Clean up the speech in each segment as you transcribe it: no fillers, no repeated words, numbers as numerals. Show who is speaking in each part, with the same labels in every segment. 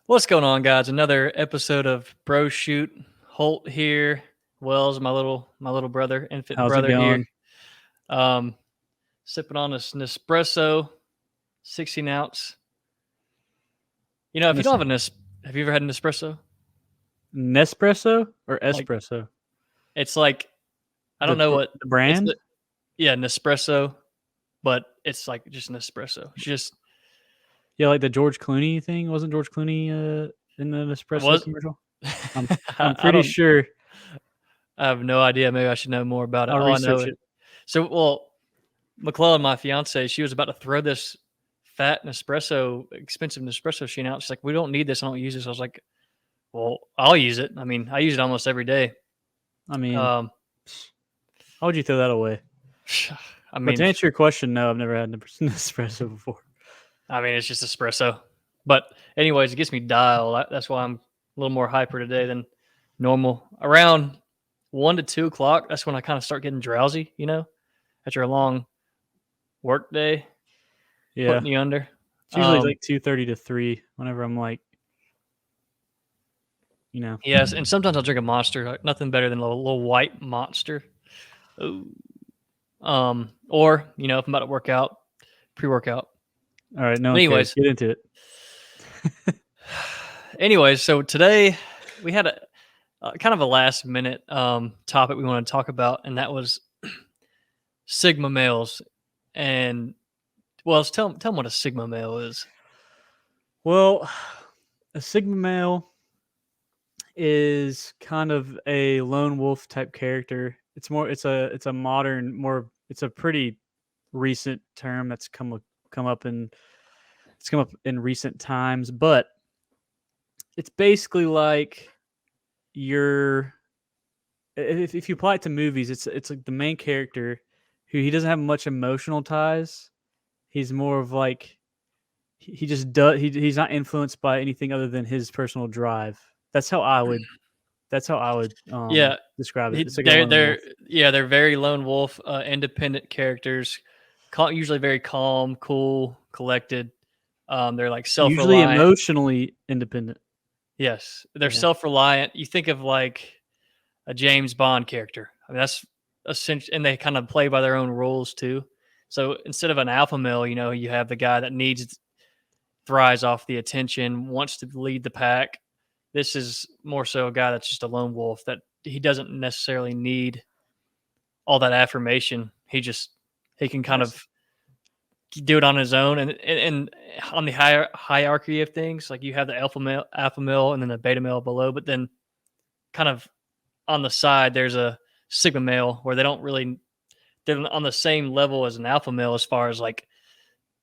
Speaker 1: What's going on, guys? Another episode of BroShoot. Holt here. Wells, my little brother, infant
Speaker 2: How's it
Speaker 1: brother here.
Speaker 2: going?
Speaker 1: Um, Sipping on this Nespresso, 16 ounce. If you don't have have you ever had an espresso?
Speaker 2: Nespresso or
Speaker 1: Like
Speaker 2: espresso?
Speaker 1: it's like I don't
Speaker 2: The
Speaker 1: know what
Speaker 2: the
Speaker 1: it's.
Speaker 2: brand?
Speaker 1: Yeah, Nespresso, but it's like just an espresso. It's just
Speaker 2: Yeah, like the George Clooney thing. Wasn't George Clooney in the
Speaker 1: it
Speaker 2: Nespresso
Speaker 1: was.
Speaker 2: commercial? I'm
Speaker 1: I
Speaker 2: I'm
Speaker 1: I
Speaker 2: pretty
Speaker 1: don't.
Speaker 2: sure.
Speaker 1: I have no idea. Maybe I should know more about it.
Speaker 2: I'll
Speaker 1: All I know
Speaker 2: research
Speaker 1: is
Speaker 2: it.
Speaker 1: McClellan, my fiance, she was about to throw this fat Nespresso, expensive Nespresso machine out. She's like, "We don't need this. I don't use this." I was like, "Well, I'll use it. I mean, I use it almost every day."
Speaker 2: I mean,
Speaker 1: Um,
Speaker 2: how would you throw that away?
Speaker 1: I
Speaker 2: But to
Speaker 1: mean,
Speaker 2: answer your question, no, I've never had Nespresso before.
Speaker 1: it's just espresso. But anyways, it gets me dialed. That's why I'm a little more hyper today than normal. Around 1 to 2 o'clock, that's when I kind of start getting drowsy. After a long work day,
Speaker 2: Yeah,
Speaker 1: putting you under.
Speaker 2: it's usually
Speaker 1: Um,
Speaker 2: like 2:30 to 3. Whenever I'm like, you know,
Speaker 1: yes, and sometimes I'll drink a monster. Like, nothing better than a little white monster. Ooh. Or if I'm about to work out, pre-workout.
Speaker 2: all right, no
Speaker 1: But
Speaker 2: one cares.
Speaker 1: anyways,
Speaker 2: Get into it.
Speaker 1: so today we had a kind of a last minute topic we want to talk about, and that was sigma males. And tell them what a sigma male is.
Speaker 2: Well, a Sigma male is kind of a lone wolf type character. It's a modern, it's a pretty recent term that's come up in recent times, but it's basically like you're if you apply it to movies, it's like the main character who he doesn't have much emotional ties. He's more of like he just does he's not influenced by anything other than his personal drive. That's how I would
Speaker 1: Yeah,
Speaker 2: describe it. It's like a
Speaker 1: they're
Speaker 2: lone wolf.
Speaker 1: they're very lone wolf, independent characters. Usually very calm, cool, collected. They're like
Speaker 2: Usually
Speaker 1: self-reliant.
Speaker 2: emotionally independent.
Speaker 1: Yes, they're
Speaker 2: Yeah.
Speaker 1: self-reliant. You think of like a James Bond character. I mean, that's essential, and they kind of play by their own rules too. So instead of an alpha male, you have the guy that thrives off the attention, wants to lead the pack. This is more so a guy that's just a lone wolf that he doesn't necessarily need all that affirmation. He can kind
Speaker 2: Yes.
Speaker 1: of do it on his own, and on the hierarchy of things, like you have the alpha male, and then the beta male below, but then kind of on the side, there's a sigma male where they're on the same level as an alpha male as far as like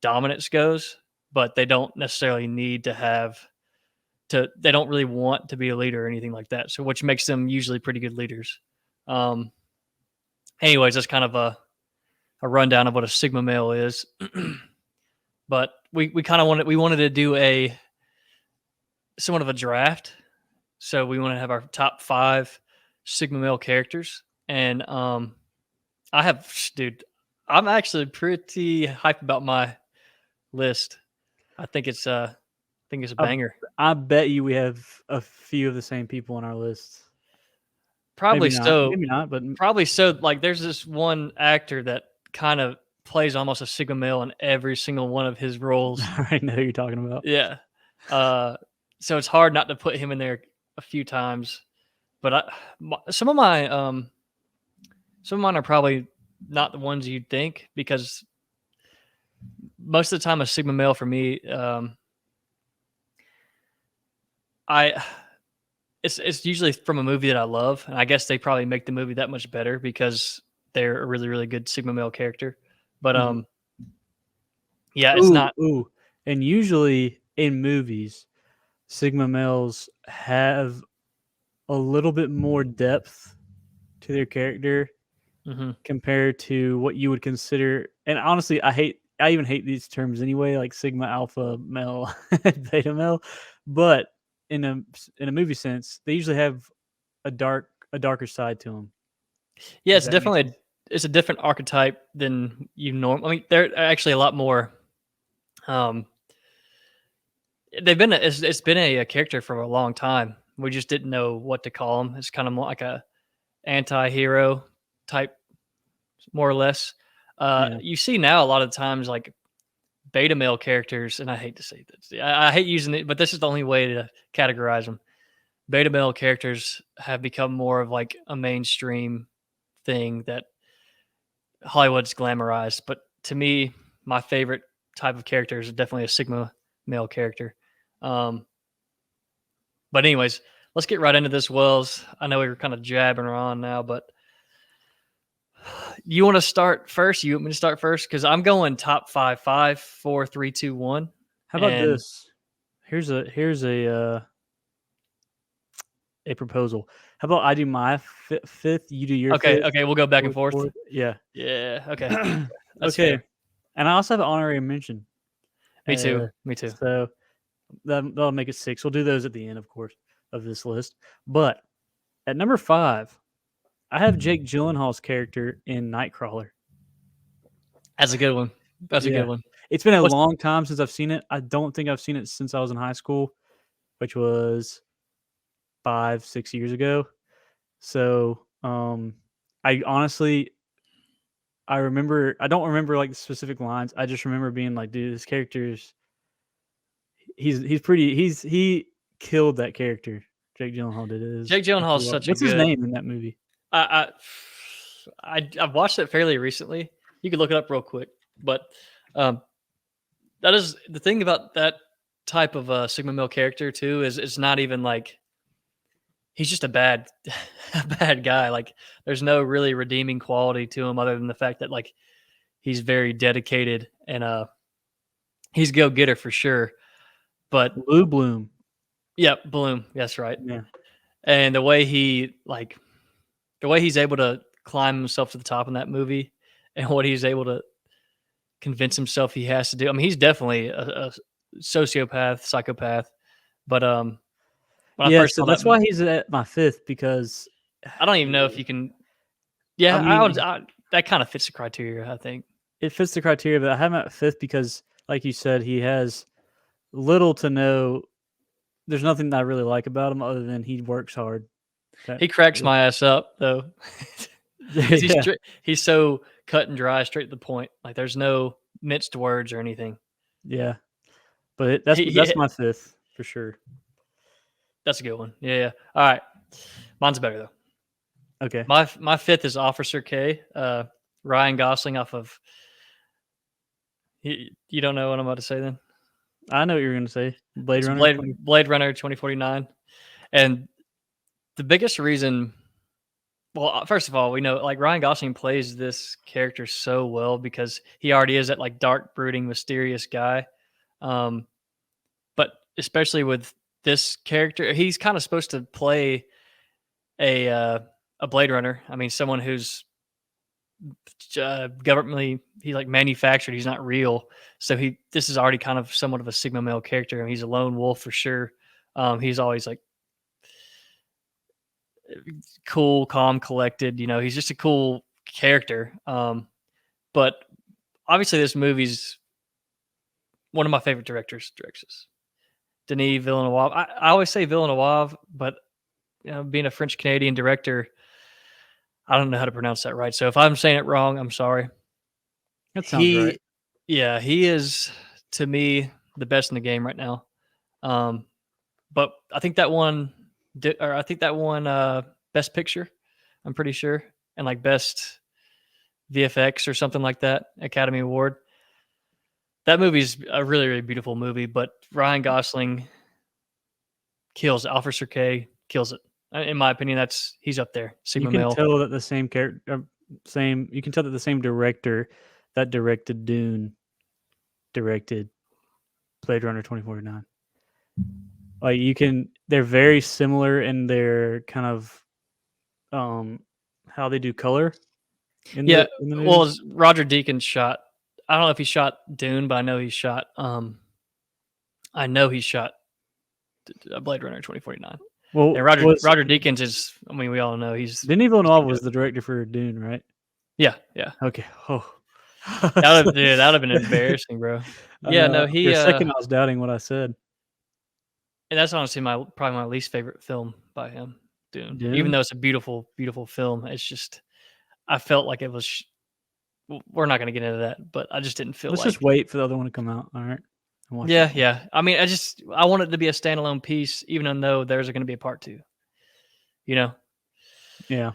Speaker 1: dominance goes, but they don't necessarily need to they don't really want to be a leader or anything like that. So which makes them usually pretty good leaders. Um, Anyways, that's kind of a rundown of what a sigma male is. But we kind of wanted to do a somewhat of a draft. So we want to have our top 5 sigma male characters, and dude, I'm actually pretty hyped about my list. I think it's a
Speaker 2: I,
Speaker 1: banger.
Speaker 2: I bet you we have a few of the same people on our list.
Speaker 1: Probably so.
Speaker 2: Maybe not, but
Speaker 1: Probably so. Like, there's this one actor that kind of plays almost a sigma male in every single one of his roles.
Speaker 2: I already know who you're talking about.
Speaker 1: Yeah. Uh, so it's hard not to put him in there a few times. But some of mine are probably not the ones you'd think, because most of the time a sigma male for me, I it's usually from a movie that I love, and I guess they probably make the movie that much better because they're a really, really good sigma male character. But
Speaker 2: Mhm.
Speaker 1: yeah, it's
Speaker 2: Ooh,
Speaker 1: not.
Speaker 2: ooh. And usually in movies, Sigma males have a little bit more depth to their character
Speaker 1: Mhm.
Speaker 2: compared to what you would consider. And honestly, I even hate these terms anyway, like Sigma, Alpha, male, Beta male. But in a movie sense, they usually have a darker side to them.
Speaker 1: Yeah,
Speaker 2: If
Speaker 1: it's
Speaker 2: that makes
Speaker 1: definitely
Speaker 2: sense.
Speaker 1: it's a different archetype than you norm. I mean, they're actually a lot more. Um, it's been a character for a long time. We just didn't know what to call him. It's kind of more like a anti-hero type, more or less.
Speaker 2: Yeah.
Speaker 1: You see now a lot of times like beta male characters, and I hate to say this. I hate using it, but this is the only way to categorize them. Beta male characters have become more of like a mainstream thing that Hollywood's glamorized. But to me, my favorite type of character is definitely a Sigma male character. Um, but anyways, let's get right into this, Wells. I know we were kind of jabbing on now, but you want to start first? You want me to start first? Because I'm going top 5, 5, 4, 3, 2, 1.
Speaker 2: How about
Speaker 1: And
Speaker 2: this? Here's a proposal. How about I do my fifth, you do your
Speaker 1: okay,
Speaker 2: fifth,
Speaker 1: okay, we'll go back and
Speaker 2: fourth,
Speaker 1: forth.
Speaker 2: Yeah.
Speaker 1: Yeah, okay, that's
Speaker 2: Okay.
Speaker 1: fair.
Speaker 2: And I also have an honorary mention.
Speaker 1: Me too. Me too.
Speaker 2: So that'll make it 6. We'll do those at the end, of course, of this list. But at number 5, I have Jake Gyllenhaal's character in Nightcrawler.
Speaker 1: That's a good one. That's a
Speaker 2: Yeah.
Speaker 1: good one.
Speaker 2: It's been a
Speaker 1: What's-
Speaker 2: long time since I've seen it. I don't think I've seen it since I was in high school, which was 5, 6 years ago. So, I honestly, I don't remember like the specific lines. I just remember being like, dude, this character's he killed that character. Jake Gyllenhaal did it.
Speaker 1: Jake Gyllenhaal is such a
Speaker 2: What's his
Speaker 1: good.
Speaker 2: name in that movie?
Speaker 1: I've watched it fairly recently. You can look it up real quick, but that is the thing about that type of Sigma male character too. Is it's not even like he's just a bad guy. Like there's no really redeeming quality to him other than the fact that like he's very dedicated and he's a go getter for sure. But
Speaker 2: Lou Bloom.
Speaker 1: yeah, Bloom. That's right.
Speaker 2: Yeah.
Speaker 1: And the way he's able to climb himself to the top in that movie and what he's able to convince himself he has to do. I mean, he's definitely a sociopath, psychopath. But when I first
Speaker 2: so
Speaker 1: saw
Speaker 2: that's why he's at my 5th, because
Speaker 1: I don't even know if you can. Yeah, that kind of fits the criteria. I think
Speaker 2: it fits the criteria, but I have him at 5th because, like you said, he has little to no. There's nothing that I really like about him other than he works hard.
Speaker 1: He cracks my ass up though. He's so cut and dry, straight to the point. Like there's no minced words or anything.
Speaker 2: Yeah, but that's my 5th for sure.
Speaker 1: That's a good one. Yeah. All right, mine's better though.
Speaker 2: Okay.
Speaker 1: My 5th is Officer K. Ryan Gosling off of. You don't know what I'm about to say then?
Speaker 2: I know what you're going to say. Blade
Speaker 1: Runner 2049. And the biggest reason, well, first of all, we know like Ryan Gosling plays this character so well because he already is that like dark, brooding, mysterious guy. But especially with this character, he's kind of supposed to play a Blade Runner. I mean, someone who's governmentally he like manufactured. He's not real, so this is already kind of somewhat of a Sigma male character. I mean, he's a lone wolf for sure. He's always like cool, calm, collected. You know, he's just a cool character. But obviously, this movie's one of my favorite directors. Denis Villeneuve. I always say Villeneuve, but you know, being a French Canadian director, I don't know how to pronounce that right. So if I'm saying it wrong, I'm sorry.
Speaker 2: That sounds right.
Speaker 1: Yeah, he is to me the best in the game right now. But I think that one, Best Picture. I'm pretty sure, and like Best VFX or something like that, Academy Award. That movie's a really, really beautiful movie, but Ryan Gosling kills it. Officer K kills it. In my opinion, he's up there. Sigma male.
Speaker 2: You can tell that the same director that directed Dune directed Blade Runner 2049. Like they're very similar in their kind of how they do color.
Speaker 1: Well, Roger Deakins shot. I don't know if he shot Dune, but I know he shot. Blade Runner 2049.
Speaker 2: Well,
Speaker 1: and Roger Deakins is. I mean, we all know he's.
Speaker 2: Denis Villeneuve was the director for Dune, right?
Speaker 1: Yeah.
Speaker 2: Okay. Oh,
Speaker 1: that would have been embarrassing, bro. Yeah, no, he.
Speaker 2: For a second, I was doubting what I said.
Speaker 1: And that's honestly probably my least favorite film by him, Dune. Even
Speaker 2: Dune.
Speaker 1: though it's a beautiful, beautiful film, it's just I felt like it was. We're not going to get into that, but I just didn't feel
Speaker 2: Let's
Speaker 1: like.
Speaker 2: just wait for the other one to come out. All right. And watch
Speaker 1: Yeah,
Speaker 2: that one.
Speaker 1: yeah. I mean, I want it to be a standalone piece, even though there's going to be a part 2. You know.
Speaker 2: Yeah.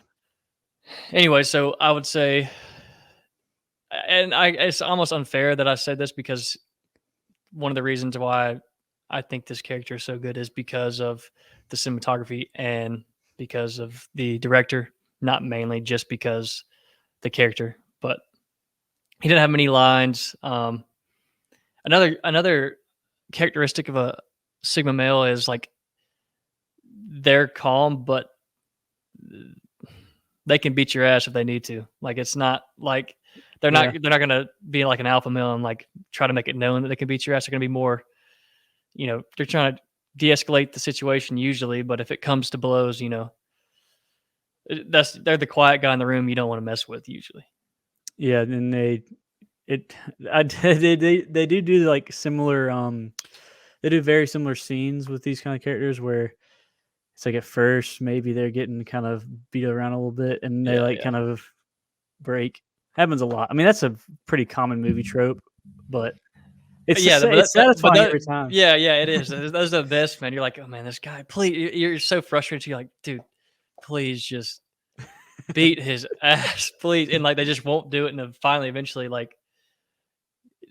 Speaker 1: Anyway, so I would say, and it's almost unfair that I said this because one of the reasons why I think this character is so good is because of the cinematography and because of the director, not mainly just because the character, but he didn't have many lines. Another characteristic of a Sigma male is like they're calm, but they can beat your ass if they need to. Like it's not like they're
Speaker 2: Yeah.
Speaker 1: not gonna be like an alpha male and like try to make it known that they can beat your ass. They're gonna be more, they're trying to de-escalate the situation usually, but if it comes to blows, they're the quiet guy in the room you don't want to mess with usually.
Speaker 2: Yeah. And they do like similar. They do very similar scenes with these kind of characters where it's like at first maybe they're getting kind of beat around a little bit and they
Speaker 1: Yeah,
Speaker 2: like
Speaker 1: yeah.
Speaker 2: kind of break. Happens a lot. I mean, that's a pretty common movie trope, but it's
Speaker 1: Yeah,
Speaker 2: it's satisfying every time.
Speaker 1: yeah, it is. Those are the best, man. You're like, oh man, this guy, please. You're so frustrated. You're like, dude, please just beat his ass, please. And like they just won't do it, and then finally, eventually, like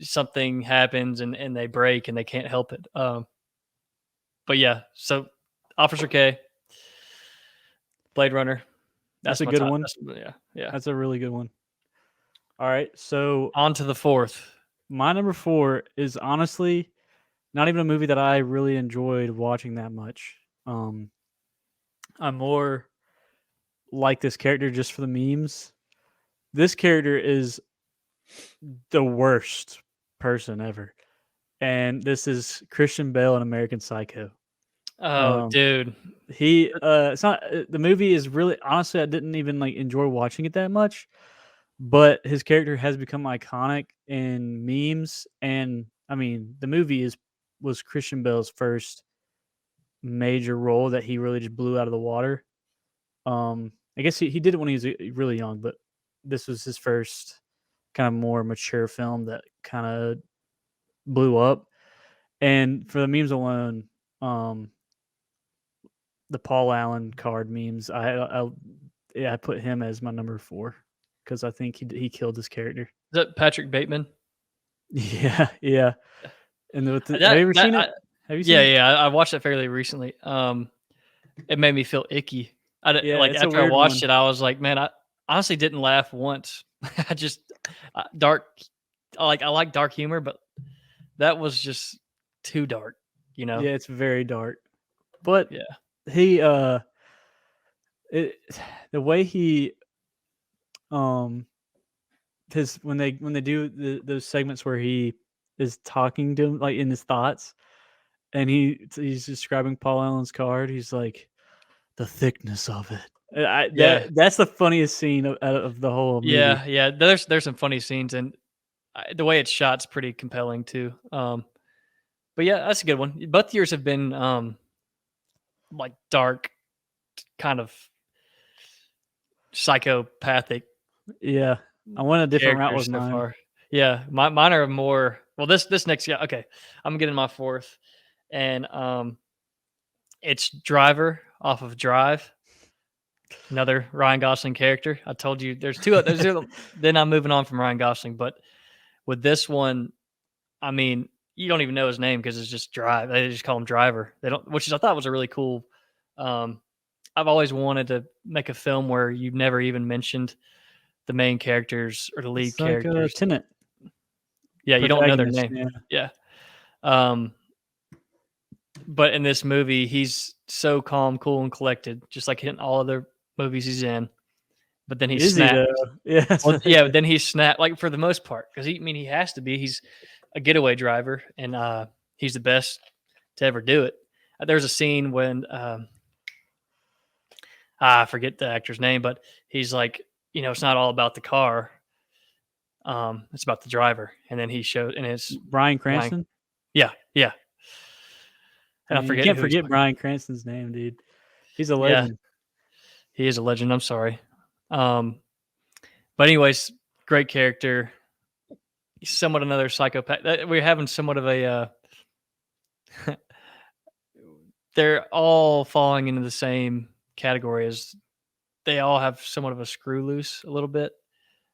Speaker 1: something happens and they break and they can't help it. But yeah, so Officer K, Blade Runner.
Speaker 2: That's
Speaker 1: That's
Speaker 2: a
Speaker 1: my
Speaker 2: good
Speaker 1: top.
Speaker 2: one.
Speaker 1: Yeah, yeah.
Speaker 2: That's a really good one. All right, so
Speaker 1: On to the fourth.
Speaker 2: my number 4 is honestly not even a movie that I really enjoyed watching that much. I'm more like this character just for the memes. This character is the worst person ever, and this is Christian Bale in American Psycho.
Speaker 1: Oh,
Speaker 2: Um,
Speaker 1: dude.
Speaker 2: it's not the movie is really honestly I didn't even like enjoy watching it that much, but his character has become iconic in memes, and I mean the movie was Christian Bale's first major role that he really just blew out of the water. I guess he did it when he was really young, but this was his first kind of more mature film that kind of blew up. And for the memes alone, um, the Paul Allen card memes, I put him as my number 4 because I think he killed his character.
Speaker 1: Is that Patrick Bateman?
Speaker 2: Yeah, yeah. And have you
Speaker 1: That
Speaker 2: ever
Speaker 1: that
Speaker 2: seen
Speaker 1: I,
Speaker 2: it? Have you seen
Speaker 1: yeah,
Speaker 2: it?
Speaker 1: yeah. I watched it fairly recently. It made me feel icky.
Speaker 2: Yeah,
Speaker 1: Like
Speaker 2: it's a
Speaker 1: after I
Speaker 2: weird
Speaker 1: watched
Speaker 2: one.
Speaker 1: it, I was like, man, I honestly didn't laugh once. I just dark. I like dark humor, but that was just too dark.
Speaker 2: Yeah, it's very dark. But
Speaker 1: Yeah.
Speaker 2: he it, the way he his when they do those segments where he is talking to him like in his thoughts and he's describing Paul Allen's card, he's like the thickness of it.
Speaker 1: Yeah.
Speaker 2: That's the funniest scene out of the whole movie.
Speaker 1: Yeah. Yeah. There's some funny scenes, and the way it's shot's pretty compelling too. But yeah, that's a good one. Both years have been like dark, kind of psychopathic
Speaker 2: Yeah, I went a different route with
Speaker 1: characters so
Speaker 2: mine.
Speaker 1: far. Yeah, mine are more. Well, this next guy. Okay, I'm getting my fourth, and it's Driver off of Drive. Another Ryan Gosling character. I told you there's two. Then I'm moving on from Ryan Gosling, but with this one, I mean, you don't even know his name because it's just Drive. They just call him Driver. They don't, which is I thought was a really cool. Um, I've always wanted to make a film where you've never even mentioned the main characters or the lead
Speaker 2: It's like a
Speaker 1: characters.
Speaker 2: Tenet
Speaker 1: Yeah, you don't know their
Speaker 2: protagonist.
Speaker 1: name.
Speaker 2: Yeah,
Speaker 1: Yeah. Um, but in this movie, he's so calm, cool, and collected, just like in all other movies he's in. But then he
Speaker 2: is he
Speaker 1: snaps.
Speaker 2: though? Yeah,
Speaker 1: Well, yeah, then he snapped, like for the most part, because he has to be. He's a getaway driver, and he's the best to ever do it. There's a scene when I forget the actor's name, but he's like, it's not all about the car. It's about the driver, and then he showed, and it's
Speaker 2: Bryan
Speaker 1: Ryan.
Speaker 2: Cranston.
Speaker 1: Yeah, yeah. and I
Speaker 2: You
Speaker 1: forget
Speaker 2: can't
Speaker 1: who he's
Speaker 2: forget
Speaker 1: playing.
Speaker 2: Bryan Cranston's name, dude. He's a
Speaker 1: Yeah,
Speaker 2: legend.
Speaker 1: he is a legend. I'm sorry. Um, but anyways, great character. He's somewhat another psychopath. We're having somewhat of a. They're all falling into the same category as they all have somewhat of a screw loose a little bit.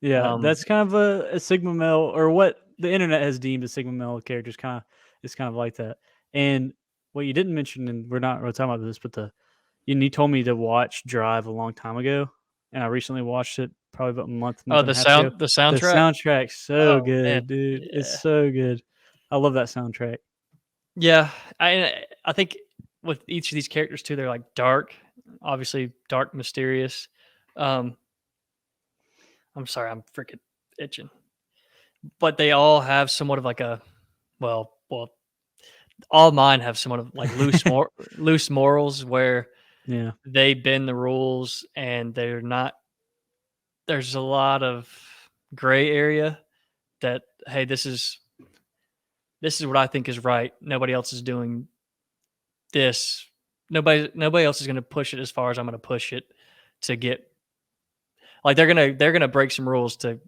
Speaker 2: Yeah,
Speaker 1: Um,
Speaker 2: that's kind of a sigma male, or what the internet has deemed a sigma male character is kind of like that. And what you didn't mention, and we're not really talking about this, but you told me to watch Drive a long time ago, and I recently watched it probably about a month
Speaker 1: oh,
Speaker 2: and a half ago.
Speaker 1: the
Speaker 2: The
Speaker 1: soundtrack.
Speaker 2: soundtrack's so
Speaker 1: Oh man,
Speaker 2: good, dude. It's
Speaker 1: yeah,
Speaker 2: so good. I love that soundtrack.
Speaker 1: yeah. I think with each of these characters too, they're like dark, obviously dark, mysterious. Um, I'm sorry, I'm freaking itching. But they all have somewhat of like a well, all mine have somewhat of like loose morals where
Speaker 2: Yeah.
Speaker 1: they bend the rules and they're not. There's a lot of gray area that hey, this is what I think is right. Nobody else is doing this. Nobody else is going to push it as far as I'm going to push it to get like they're gonna break some rules to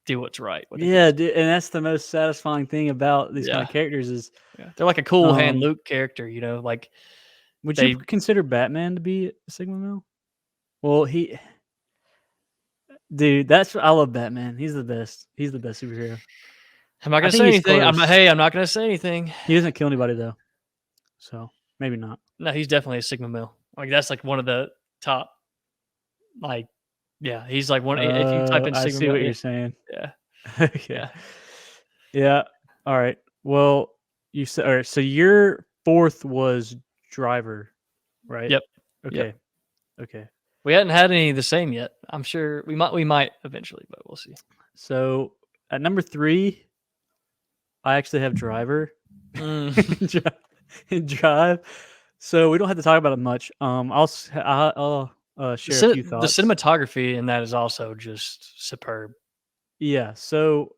Speaker 1: do what's right. What they think
Speaker 2: Yeah,
Speaker 1: is
Speaker 2: dude, and that's the most satisfying thing about these kind
Speaker 1: yeah.
Speaker 2: of characters is,
Speaker 1: Yeah, they're like a cool hand
Speaker 2: um,
Speaker 1: Luke character, you know, like
Speaker 2: would you
Speaker 1: they
Speaker 2: consider Batman to be a sigma male? Well, dude, I love Batman. He's the best. He's the best superhero.
Speaker 1: I'm not
Speaker 2: I
Speaker 1: gonna
Speaker 2: think
Speaker 1: say
Speaker 2: he's
Speaker 1: anything.
Speaker 2: close.
Speaker 1: I'm not gonna say anything.
Speaker 2: He doesn't kill anybody though, so maybe not.
Speaker 1: No, he's definitely a Sigma male. Like that's like one of the top like yeah, he's like one if you type in
Speaker 2: I
Speaker 1: Sigma
Speaker 2: see
Speaker 1: male,
Speaker 2: what
Speaker 1: yeah,
Speaker 2: you're saying.
Speaker 1: yeah,
Speaker 2: Okay.
Speaker 1: yeah.
Speaker 2: Yeah. All right. Well, you said all right. So your fourth was Driver, right?
Speaker 1: Yep, yep.
Speaker 2: Okay. Okay.
Speaker 1: We hadn't had any of the same yet. I'm sure we might eventually, but we'll see.
Speaker 2: So at number 3, I actually have Driver.
Speaker 1: Mm.
Speaker 2: Drive. So we don't have to talk about it much. I'll share a few
Speaker 1: The
Speaker 2: thoughts.
Speaker 1: cinematography in that is also just superb.
Speaker 2: Yeah. So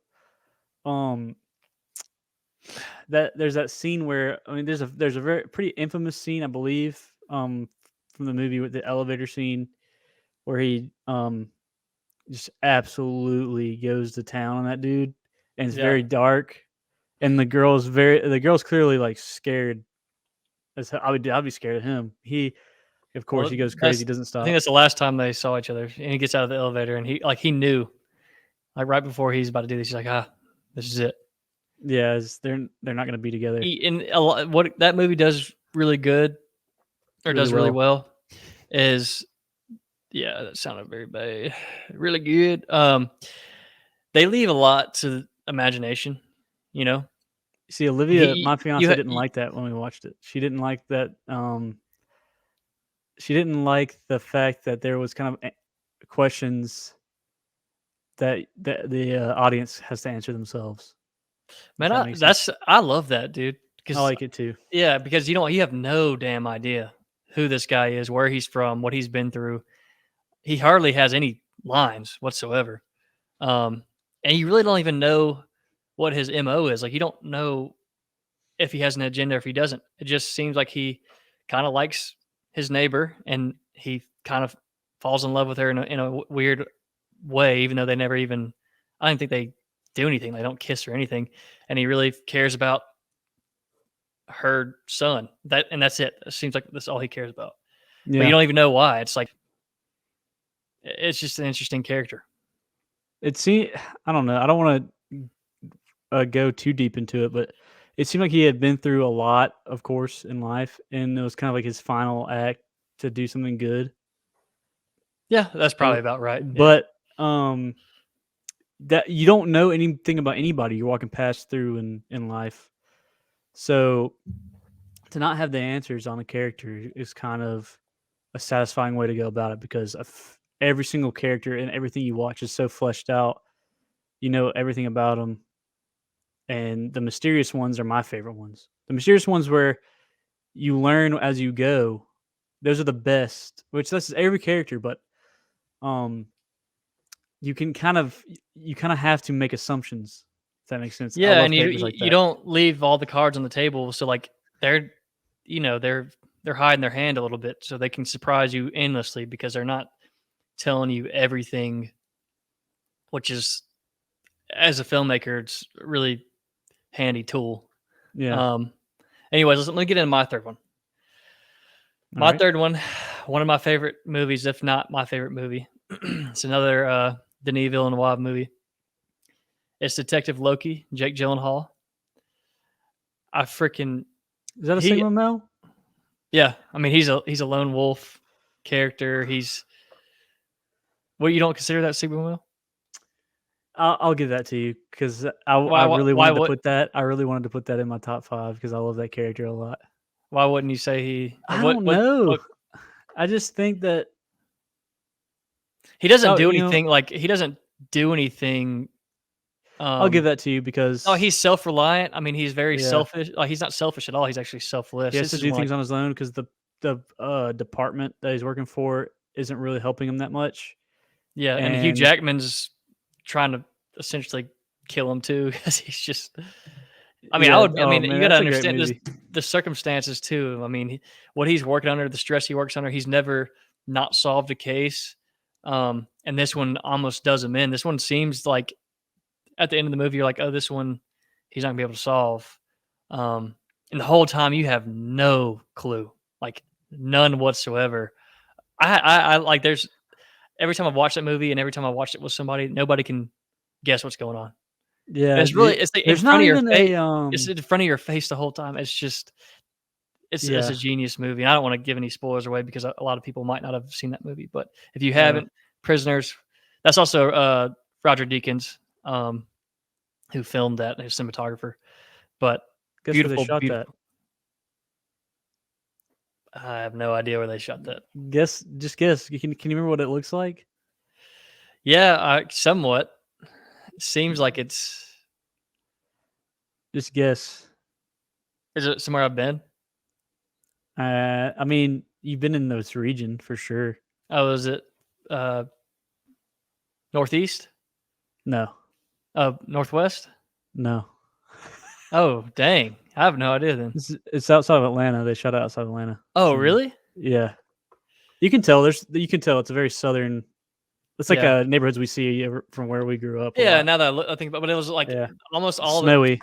Speaker 2: um that there's that scene where I mean there's a very pretty infamous scene I believe from the movie with the elevator scene where he just absolutely goes to town on that dude, and it's
Speaker 1: Yeah.
Speaker 2: very dark, and the girl's clearly like scared I'd be scared of him. Of course
Speaker 1: Well,
Speaker 2: he goes crazy,
Speaker 1: that's
Speaker 2: doesn't
Speaker 1: I think
Speaker 2: stop.
Speaker 1: that's the last time they saw each other. And he gets out of the elevator and he knew like right before he's about to do this, he's like, this is it.
Speaker 2: Yeah, they're not gonna be together
Speaker 1: In a lot, what that movie does really good or
Speaker 2: really
Speaker 1: does really
Speaker 2: well.
Speaker 1: well is yeah, that sounded very bad. Really good. They leave a lot to imagination, you know.
Speaker 2: See, Olivia,
Speaker 1: He
Speaker 2: my
Speaker 1: you
Speaker 2: fiance,
Speaker 1: ha-
Speaker 2: didn't
Speaker 1: y-
Speaker 2: like that when we watched it. She didn't like that. She didn't like the fact that there was kind of questions that the audience has to answer themselves. If
Speaker 1: man,
Speaker 2: that makes sense.
Speaker 1: I love that dude
Speaker 2: I
Speaker 1: because
Speaker 2: like it too.
Speaker 1: yeah, because you have no damn idea who this guy is, where he's from, what he's been through. He hardly has any lines whatsoever. Um, and you really don't even know what his MO is. Like you don't know if he has an agenda or if he doesn't. It just seems like he kind of likes his neighbor and he kind of falls in love with her in a weird way, even though they never even, I don't think they do anything. They don't kiss or anything. And he really cares about her son. And that's it. It seems like that's all he cares about. But you
Speaker 2: Yeah,
Speaker 1: don't even know why. It's like, it's just an interesting character.
Speaker 2: it seemed. I don't know. I don't want to go too deep into it, but it seemed like he had been through a lot, of course, in life, and it was kind of like his final act to do something good.
Speaker 1: Yeah, that's
Speaker 2: Uh,
Speaker 1: probably about right. Yeah.
Speaker 2: but that you don't know anything about anybody you're walking past through in life. So to not have the answers on a character is kind of a satisfying way to go about it because every single character and everything you watch is so fleshed out. You know everything about them, and the mysterious ones are my favorite ones. The mysterious ones where you learn as you go. Those are the best. Which that's every character, but um, you kind of have to make assumptions. If that makes sense. I
Speaker 1: Yeah.
Speaker 2: love
Speaker 1: And
Speaker 2: characters like
Speaker 1: you
Speaker 2: that.
Speaker 1: don't leave all the cards on the table. So, like, they're they're hiding their hand a little bit so they can surprise you endlessly because they're not telling you everything, which is, as a filmmaker, it's a really handy tool.
Speaker 2: Yeah.
Speaker 1: Um, anyways, let me get into my third one.
Speaker 2: All
Speaker 1: My
Speaker 2: right.
Speaker 1: third one of my favorite movies, if not my favorite movie. It's another Denis Villeneuve movie. It's Detective Loki, Jake Gyllenhaal. I freaking
Speaker 2: Is that a
Speaker 1: he
Speaker 2: Sigma male?
Speaker 1: Yeah. I mean, he's a lone wolf character. You don't consider that Sigma male?
Speaker 2: I'll give that to you because I
Speaker 1: Why? Why,
Speaker 2: really
Speaker 1: why
Speaker 2: wanted to
Speaker 1: would
Speaker 2: put that. I really wanted to put that in my top 5 because I love that character a lot.
Speaker 1: why wouldn't you say he? Like,
Speaker 2: I don't know.
Speaker 1: what?
Speaker 2: I just think that
Speaker 1: He doesn't
Speaker 2: oh,
Speaker 1: do
Speaker 2: you know,
Speaker 1: anything. Like he doesn't do anything.
Speaker 2: I'll give that to you
Speaker 1: No,
Speaker 2: because
Speaker 1: he's self-reliant. I mean, he's very
Speaker 2: yeah,
Speaker 1: selfish. Like he's not selfish at all. He's actually
Speaker 2: he
Speaker 1: selfless.
Speaker 2: has
Speaker 1: This
Speaker 2: to
Speaker 1: is
Speaker 2: do
Speaker 1: more like
Speaker 2: things on his own because the department that he's working for isn't really helping him that much.
Speaker 1: yeah, and Hugh
Speaker 2: And
Speaker 1: Jackman's trying to essentially kill him too because he's just. I mean,
Speaker 2: yeah,
Speaker 1: I
Speaker 2: oh
Speaker 1: mean,
Speaker 2: man,
Speaker 1: you got to
Speaker 2: that's a great
Speaker 1: understand this,
Speaker 2: movie.
Speaker 1: the circumstances too. I mean, what he's working under, the stress he works under, he's never not solved a case. And this one almost does him in. This one seems like at the end of the movie, you're like, oh, this one he's not gonna be able to solve. And the whole time you have no clue, like none whatsoever. I like there's every time I've watched that movie and every time I watched it with somebody, nobody can guess what's going on. And
Speaker 2: Yeah,
Speaker 1: it's really it's like in
Speaker 2: there's
Speaker 1: front
Speaker 2: not
Speaker 1: of your
Speaker 2: even
Speaker 1: face.
Speaker 2: a
Speaker 1: It's in front of your face the whole time. It's just it's a
Speaker 2: yeah,
Speaker 1: genius movie. And I don't want to give any spoilers away because a lot of people might not have seen that movie. But if you
Speaker 2: yeah.
Speaker 1: haven't, Prisoners. That's also Roger Deakins, who filmed that, his cinematographer. But
Speaker 2: Guess where they
Speaker 1: beautiful,
Speaker 2: shot that?
Speaker 1: beautiful. I have no idea where they shot that.
Speaker 2: Just guess. Can you remember what it looks like?
Speaker 1: Yeah, somewhat. It seems like it's.
Speaker 2: Just guess.
Speaker 1: Is it somewhere I've been?
Speaker 2: I mean, you've been in this region for sure.
Speaker 1: Oh, is it uh, northeast?
Speaker 2: No,
Speaker 1: Northwest?
Speaker 2: no.
Speaker 1: Oh, dang! I have no idea then.
Speaker 2: It's outside of Atlanta. They shot it outside of Atlanta.
Speaker 1: Oh,
Speaker 2: Somewhere.
Speaker 1: really?
Speaker 2: Yeah, you can tell. You can tell it's a very southern. It's like
Speaker 1: Yeah.
Speaker 2: neighborhoods we see from where we grew up a
Speaker 1: Yeah.
Speaker 2: lot.
Speaker 1: Now that I think, but it was like
Speaker 2: Yeah,
Speaker 1: almost
Speaker 2: it's
Speaker 1: all of it.
Speaker 2: snowy.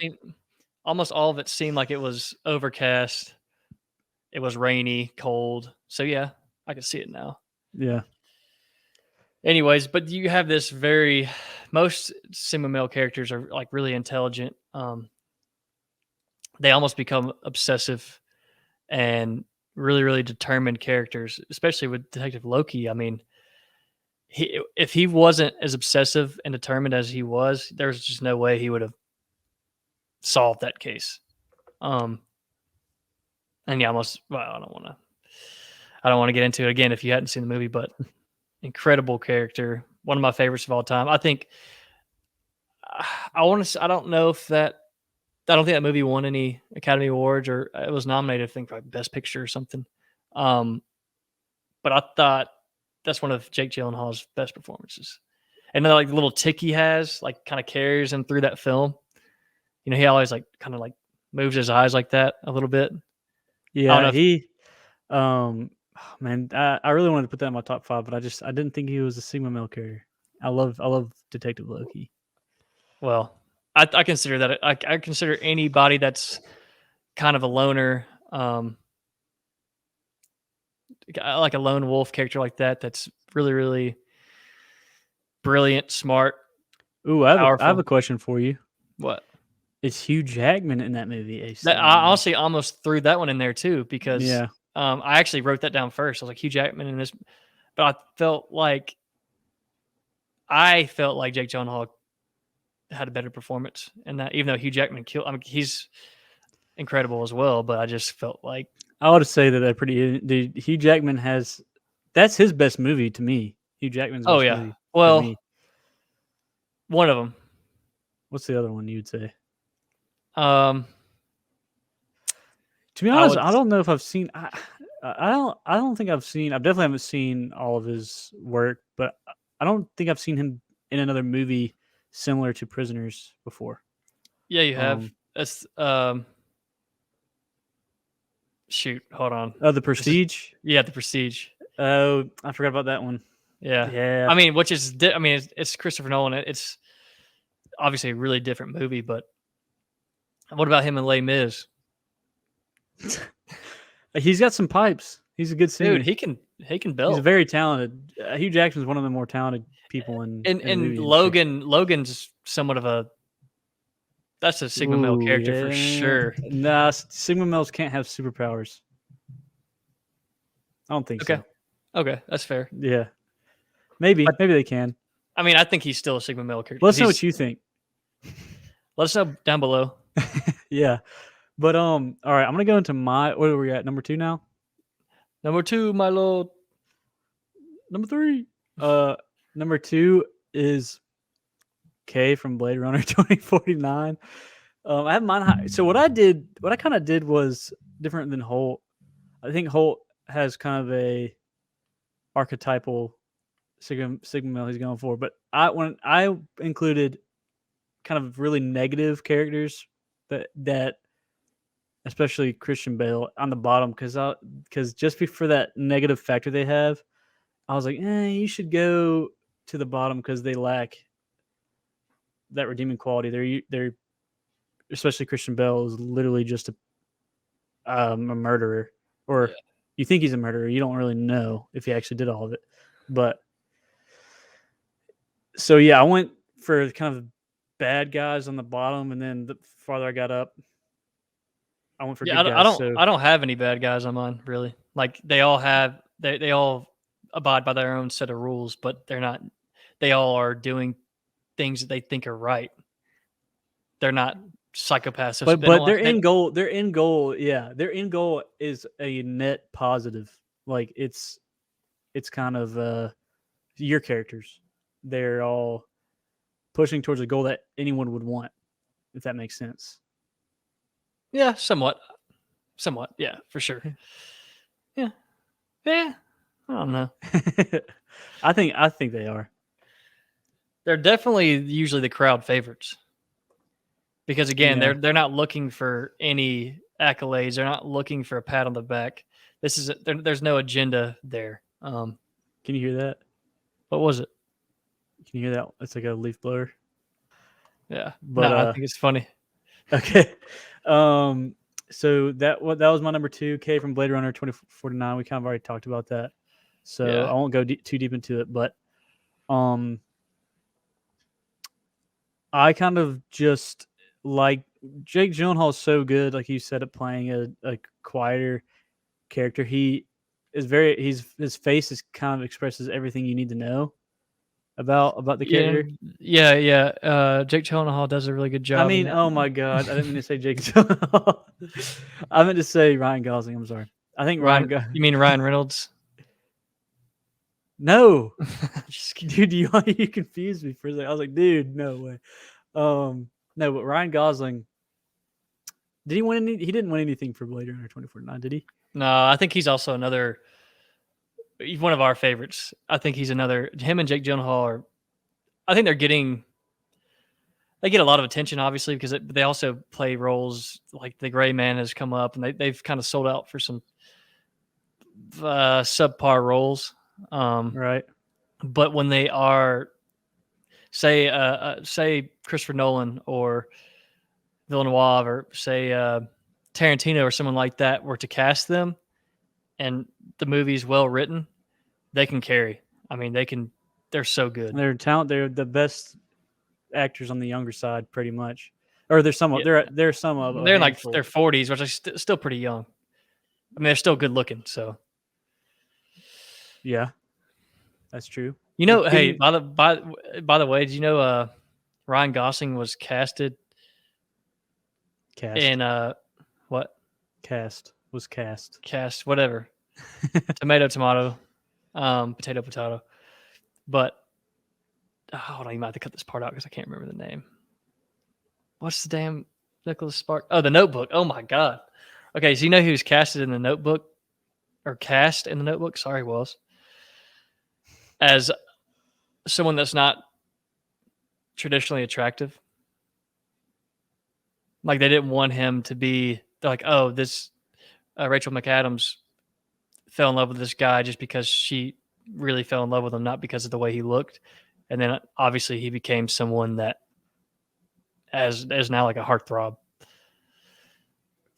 Speaker 1: Almost all of it seemed like it was overcast. It was rainy, cold. So yeah, I can see it now.
Speaker 2: Yeah,
Speaker 1: Anyways, but you have this very most Sigma male characters are like really intelligent. They almost become obsessive and really, really determined characters, especially with Detective Loki. I mean, if he wasn't as obsessive and determined as he was, there's just no way he would have solved that case. And yeah, almost. Well, I don't want to get into it again if you hadn't seen the movie, but incredible character, one of my favorites of all time. I think I want to. I don't know if that. I don't think that movie won any Academy Awards or it was nominated. I think for like Best Picture or something. Um, but I thought that's one of Jake Gyllenhaal's best performances. And then like the little tick he has, like kind of carries him through that film. He always like kind of like moves his eyes like that a little bit. I don't
Speaker 2: yeah.
Speaker 1: know if
Speaker 2: Man, I really wanted to put that in my top 5, but I didn't think he was a Sigma male character. I love Detective Loki.
Speaker 1: well, I consider that I consider anybody that's kind of a loner, like a lone wolf character like that. That's really, really brilliant, smart,
Speaker 2: Ooh, I have
Speaker 1: powerful.
Speaker 2: a question for you.
Speaker 1: What?
Speaker 2: Is Hugh Jackman in that movie a
Speaker 1: That
Speaker 2: Sigma
Speaker 1: I
Speaker 2: male?
Speaker 1: honestly almost threw that one in there too because
Speaker 2: Yeah,
Speaker 1: I actually wrote that down first. I was like Hugh Jackman in this, but I felt like Jake Gyllenhaal had a better performance in that, even though Hugh Jackman killed. I mean, he's incredible as well, but I just felt like,
Speaker 2: I would say that dude, Hugh Jackman that's his best movie to me. Hugh Jackman's
Speaker 1: oh
Speaker 2: best
Speaker 1: yeah,
Speaker 2: movie for
Speaker 1: well,
Speaker 2: me.
Speaker 1: one of them.
Speaker 2: What's the other one you'd say?
Speaker 1: Um,
Speaker 2: To be
Speaker 1: I
Speaker 2: honest,
Speaker 1: would,
Speaker 2: I don't know if I've seen. I don't think I've seen. I definitely haven't seen all of his work, but I don't think I've seen him in another movie similar to Prisoners before.
Speaker 1: yeah, you have.
Speaker 2: Um,
Speaker 1: That's shoot, hold on.
Speaker 2: The Prestige.
Speaker 1: Yeah, The Prestige.
Speaker 2: Oh, I forgot about that one.
Speaker 1: Yeah.
Speaker 2: Yeah.
Speaker 1: I mean, which is it's Christopher Nolan. It's obviously a really different movie, but what about him and Les Mis?
Speaker 2: He's got some pipes. He's a good singer.
Speaker 1: Dude, he can
Speaker 2: He's
Speaker 1: belt.
Speaker 2: very talented. Hugh Jackman's one of the more talented people in
Speaker 1: And
Speaker 2: the movie industry.
Speaker 1: Logan's somewhat of that's a Sigma male
Speaker 2: Ooh,
Speaker 1: character for
Speaker 2: yeah.
Speaker 1: sure.
Speaker 2: Nah, Sigma males can't have superpowers. I don't think
Speaker 1: Okay.
Speaker 2: so.
Speaker 1: Okay, that's fair.
Speaker 2: Yeah. Maybe they can.
Speaker 1: I mean, I think he's still a Sigma male character.
Speaker 2: Let us know what you think.
Speaker 1: Let us know down below.
Speaker 2: Yeah. But all right, I'm gonna go into my what are we at? Number 2 now?
Speaker 1: Number 2, my lord.
Speaker 2: Number 3. Number 2 is K from Blade Runner 2049. I have mine high. So what I kind of did was different than Holt. I think Holt has kind of a archetypal Sigma male he's going for, but when I included kind of really negative characters that especially Christian Bale on the bottom because just before that negative factor they have, I was like, you should go to the bottom because they lack that redeeming quality. They're especially Christian Bale is literally just a murderer, or you think he's a murderer. You don't really know if he actually did all of it, but so yeah, I went for kind of bad guys on the bottom, and then the farther I got up, I went for good guys.
Speaker 1: I don't have any bad guys on mine really. Like they all have they all abide by their own set of rules, but they're not. They all are doing things that they think are right. They're not psychopaths.
Speaker 2: But their end goal, yeah, their end goal is a net positive. Like it's kind of your characters. They're all pushing towards a goal that anyone would want, if that makes sense.
Speaker 1: Yeah, somewhat. Yeah, for sure. Yeah. I don't know.
Speaker 2: I think they are.
Speaker 1: They're definitely usually the crowd favorites. Because again, they're not looking for any accolades. They're not looking for a pat on the back. There's no agenda there.
Speaker 2: Can you hear that?
Speaker 1: What was it?
Speaker 2: Can you hear that? It's like a leaf blower.
Speaker 1: Yeah, but I think it's funny.
Speaker 2: Okay. So that was my number 2, K from Blade Runner 2049. We kind of already talked about that, so I won't go too deep into it. But I kind of just like Jake Gyllenhaal is so good, like you said, at playing a quieter character. He is his face is kind of expresses everything you need to know about the character.
Speaker 1: Yeah. Jake Gyllenhaal does a really good job.
Speaker 2: I mean, oh my god, I didn't mean to say Jake Gyllenhaal. I meant to say Ryan Gosling. I'm sorry. I think
Speaker 1: You mean Ryan Reynolds?
Speaker 2: No, dude, you confused me for a second. I was like, dude, no way. No, but Ryan Gosling. Did he win any? He didn't win anything for Blade Runner 2049, did he?
Speaker 1: No, I think he's also he's one of our favorites. I think he's another. Him and Jake Gyllenhaal are. I think they get a lot of attention, obviously, because they also play roles like the Gray Man has come up, and they've kind of sold out for some subpar roles.
Speaker 2: Right.
Speaker 1: But when they are, say Christopher Nolan or Villeneuve or say Tarantino or someone like that were to cast them, and the movie's well written, they can carry. I mean, they're so good.
Speaker 2: They're They're the best actors on the younger side, pretty much. Or there's some.
Speaker 1: Yeah.
Speaker 2: They're some of.
Speaker 1: They're like their 40s, which are still pretty young. I mean, they're still good looking. So.
Speaker 2: Yeah, that's true.
Speaker 1: You know, hey, by the way, did you know Ryan Gosling was casted in what?
Speaker 2: Cast,
Speaker 1: whatever. Tomato, potato. But hold on, you might have to cut this part out because I can't remember the name. What's the damn Nicholas Spark? Oh, The Notebook. Oh my god. Okay, so you know who's casted in The Notebook, or cast in The Notebook? Sorry, Wells. As someone that's not traditionally attractive. Like they didn't want him to be. They're like, oh, this Rachel McAdams fell in love with this guy just because she really fell in love with him, not because of the way he looked. And then obviously he became someone that is now like a heartthrob.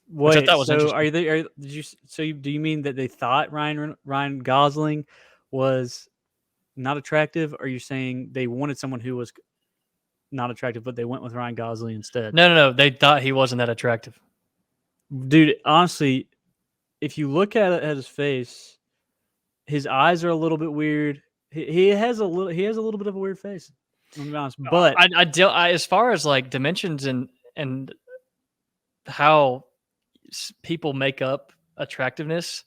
Speaker 1: Which I
Speaker 2: Wait,
Speaker 1: thought was
Speaker 2: so
Speaker 1: interesting.
Speaker 2: are they? Do you mean that they thought Ryan Gosling was not attractive? Or are you saying they wanted someone who was not attractive, but they went with Ryan Gosling instead?
Speaker 1: No. They thought he wasn't that attractive.
Speaker 2: Dude, honestly, if you look at his face, his eyes are a little bit weird. He has a little bit of a weird face. I'm gonna be honest, but
Speaker 1: As far as like dimensions and how people make up attractiveness,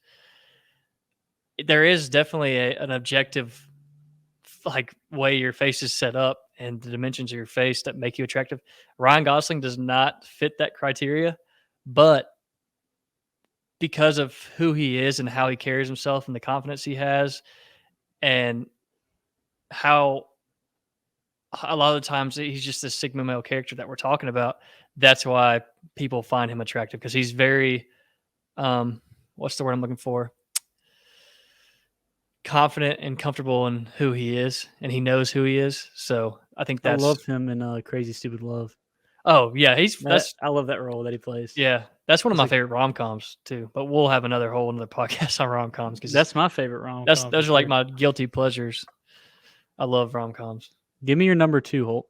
Speaker 1: there is definitely an objective like way your face is set up and the dimensions of your face that make you attractive. Ryan Gosling does not fit that criteria, but because of who he is and how he carries himself and the confidence he has and how a lot of the times he's just this sigma male character that we're talking about, that's why people find him attractive because he's very what's the word I'm looking for, confident and comfortable in who he is and he knows who he is. So I think
Speaker 2: I
Speaker 1: that's
Speaker 2: love him in Crazy Stupid Love.
Speaker 1: oh yeah,
Speaker 2: I love that role that he plays.
Speaker 1: yeah, that's one of
Speaker 2: It's
Speaker 1: my
Speaker 2: like,
Speaker 1: favorite rom-coms too, but we'll have another podcast on rom-coms because
Speaker 2: that's my favorite rom
Speaker 1: that's
Speaker 2: com.
Speaker 1: those are like my guilty pleasures. I love rom-coms.
Speaker 2: Give me your number 2, Holt.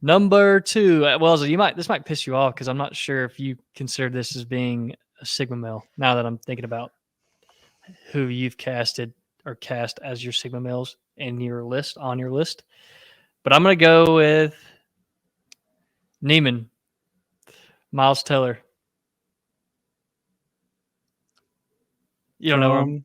Speaker 1: Number 2, well, so this might piss you off because I'm not sure if you consider this as being a sigma male. Now that I'm thinking about who you've casted or cast as your sigma males on your list, but I'm gonna go with Neiman, Miles Teller. You don't know him?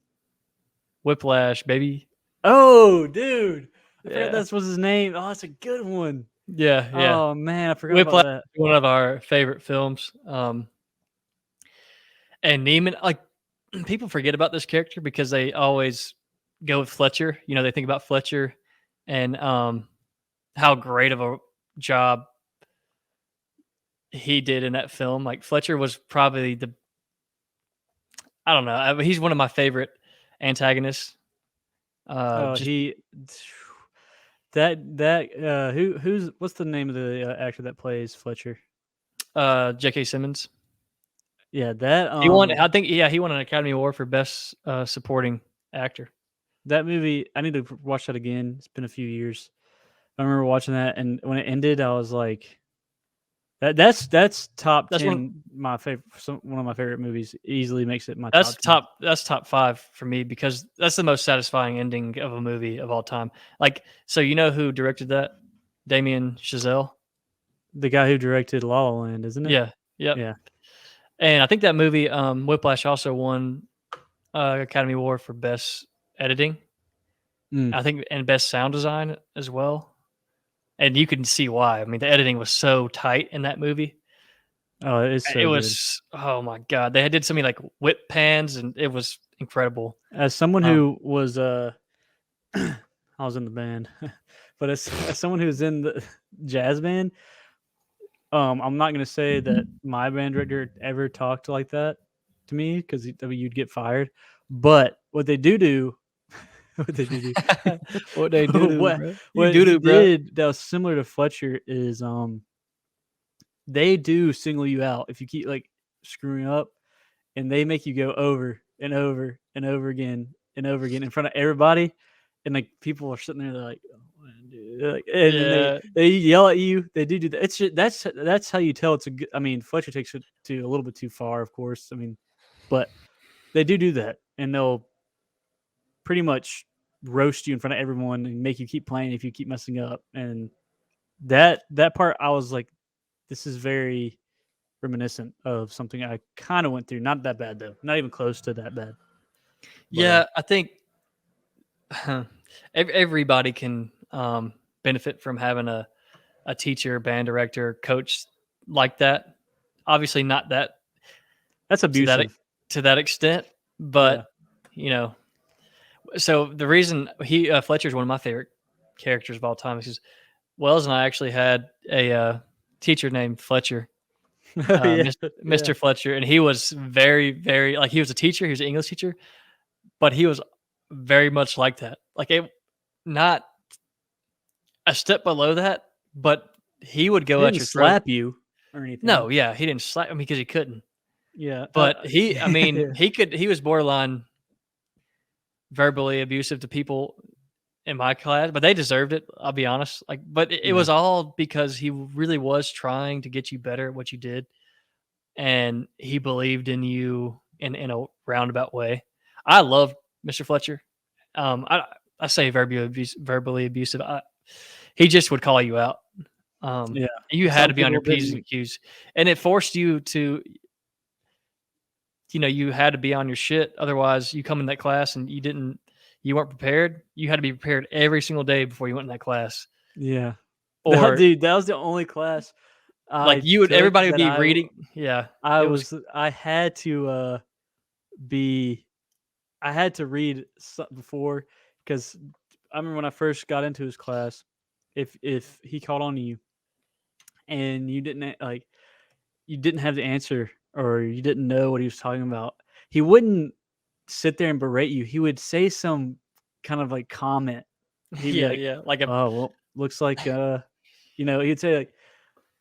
Speaker 1: Whiplash, baby.
Speaker 2: Oh, dude. I
Speaker 1: Yeah.
Speaker 2: forgot that was his name. Oh, that's a good one.
Speaker 1: Yeah.
Speaker 2: Oh, man. I forgot
Speaker 1: Whiplash
Speaker 2: about that.
Speaker 1: is one of our favorite films. And Neiman, like, people forget about this character because they always go with Fletcher. You know, they think about Fletcher and how great of a job he did in that film. Like, Fletcher was probably I don't know. He's one of my favorite antagonists.
Speaker 2: What's the name of the actor that plays Fletcher?
Speaker 1: J.K. Simmons.
Speaker 2: Yeah, that
Speaker 1: He won. I think. Yeah, he won an Academy Award for Best Supporting Actor.
Speaker 2: That movie. I need to watch that again. It's been a few years. I remember watching that, and when it ended, I was like, "That's top 10." My favorite. One of my favorite movies. Easily makes it my top 10.
Speaker 1: That's top 5 for me because that's the most satisfying ending of a movie of all time. Like, so you know who directed that? Damien Chazelle.
Speaker 2: The guy who directed La La Land, isn't it?
Speaker 1: Yeah. Yep.
Speaker 2: Yeah.
Speaker 1: And I think that movie, Whiplash, also won Academy Award for Best Editing. I think, and Best Sound Design as well. And you can see why. I mean, the editing was so tight in that movie.
Speaker 2: Oh, it was.
Speaker 1: Oh my god, they did so many like whip pans, and it was incredible.
Speaker 2: As someone who was, I was in the band, but as someone who's in the jazz band, I'm not gonna say that my band director ever talked like that to me because you'd get fired. But what they do, what they do,
Speaker 1: what they do,
Speaker 2: what
Speaker 1: bro.
Speaker 2: what
Speaker 1: You
Speaker 2: he
Speaker 1: bro.
Speaker 2: did that was similar to Fletcher is they do single you out if you keep like screwing up, and they make you go over and over and over again and over again in front of everybody, and like people are sitting there, they're like, oh, dude. Like, and then they yell at you. They do that. It's just, that's how you tell it's a good. I mean, Fletcher takes it to a little bit too far, of course. I mean, but they do that, and they'll pretty much roast you in front of everyone and make you keep playing if you keep messing up. And that part, I was like, this is very reminiscent of something I kind of went through. Not that bad though. Not even close to that bad.
Speaker 1: Yeah, I think everybody can benefit from having a teacher, band director, coach like that. Obviously, not that
Speaker 2: that's abusive
Speaker 1: to that extent, but you know. So the reason Fletcher's one of my favorite characters of all time is because Wells and I actually had a teacher named Fletcher,
Speaker 2: Yeah,
Speaker 1: Mis
Speaker 2: yeah.
Speaker 1: Mr. Fletcher, and he was very, very like, he was a teacher, he was an English teacher, but he was very much like that. Like, it not a step below that, but he would
Speaker 2: He
Speaker 1: go at
Speaker 2: didn't
Speaker 1: your throat.
Speaker 2: slap you or anything.
Speaker 1: No, yeah, he didn't slap me because he couldn't.
Speaker 2: Yeah,
Speaker 1: But he I mean,
Speaker 2: yeah,
Speaker 1: he was borderline verbally abusive to people in my class, but they deserved it, I'll be honest. Like, but it
Speaker 2: yeah,
Speaker 1: was all because he really was trying to get you better at what you did, and he believed in you in a roundabout way. I love Mr. Fletcher. I say verbally abusive. He just would call you out.
Speaker 2: yeah.
Speaker 1: You had
Speaker 2: Some
Speaker 1: to be on
Speaker 2: people
Speaker 1: your P's and
Speaker 2: didn't.
Speaker 1: Q's, and it forced you to, you had to be on your shit. Otherwise, you come in that class and you weren't prepared. You had to be prepared every single day before you went in that class.
Speaker 2: Yeah. No,
Speaker 1: Or
Speaker 2: dude, that was the only class
Speaker 1: like
Speaker 2: I took
Speaker 1: everybody would
Speaker 2: that
Speaker 1: be reading. Yeah,
Speaker 2: I
Speaker 1: it was.
Speaker 2: was I had to be I had to read before because I remember when I first got into his class, if he called on you and you didn't like you didn't have the answer or you didn't know what he was talking about, he wouldn't sit there and berate you. He would say some kind of like comment. He'd be
Speaker 1: Yeah,
Speaker 2: like,
Speaker 1: yeah, like a
Speaker 2: "Oh, well, looks like he'd say like,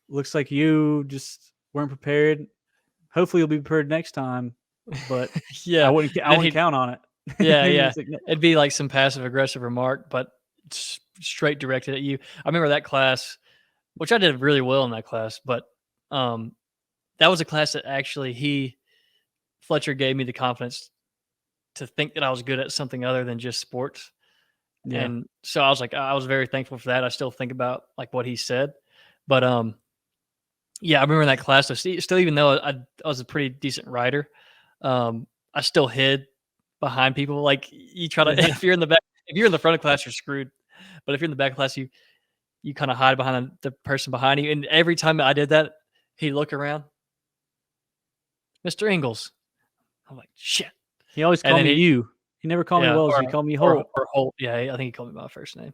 Speaker 2: looks like you just weren't prepared. Hopefully you'll be prepared next time, but
Speaker 1: yeah.
Speaker 2: I
Speaker 1: And then
Speaker 2: wouldn't
Speaker 1: he,
Speaker 2: count on it."
Speaker 1: yeah,
Speaker 2: And
Speaker 1: yeah.
Speaker 2: it's like, "No."
Speaker 1: It'd be like some passive aggressive remark, but straight directed at you. I remember that class, which I did really well in that class, but um, that was a class that actually Fletcher gave me the confidence to think that I was good at something other than just sports.
Speaker 2: Yeah.
Speaker 1: And so I was very thankful for that. I still think about like what he said, but yeah, I remember in that class. So still, even though I was a pretty decent writer, I still hid behind people. Like you try to,
Speaker 2: Yeah.
Speaker 1: if you're in the front of class, you're screwed. But if you're in the back of class, you kind of hide behind the person behind you. And every time I did that, he'd look around, Mr. Ingles. I'm like, shit.
Speaker 2: He always
Speaker 1: And
Speaker 2: called
Speaker 1: then
Speaker 2: me you. He never called me
Speaker 1: yeah,
Speaker 2: Wellesley. He called me
Speaker 1: or
Speaker 2: Holt.
Speaker 1: Holt. Yeah, I think he called me by my first name.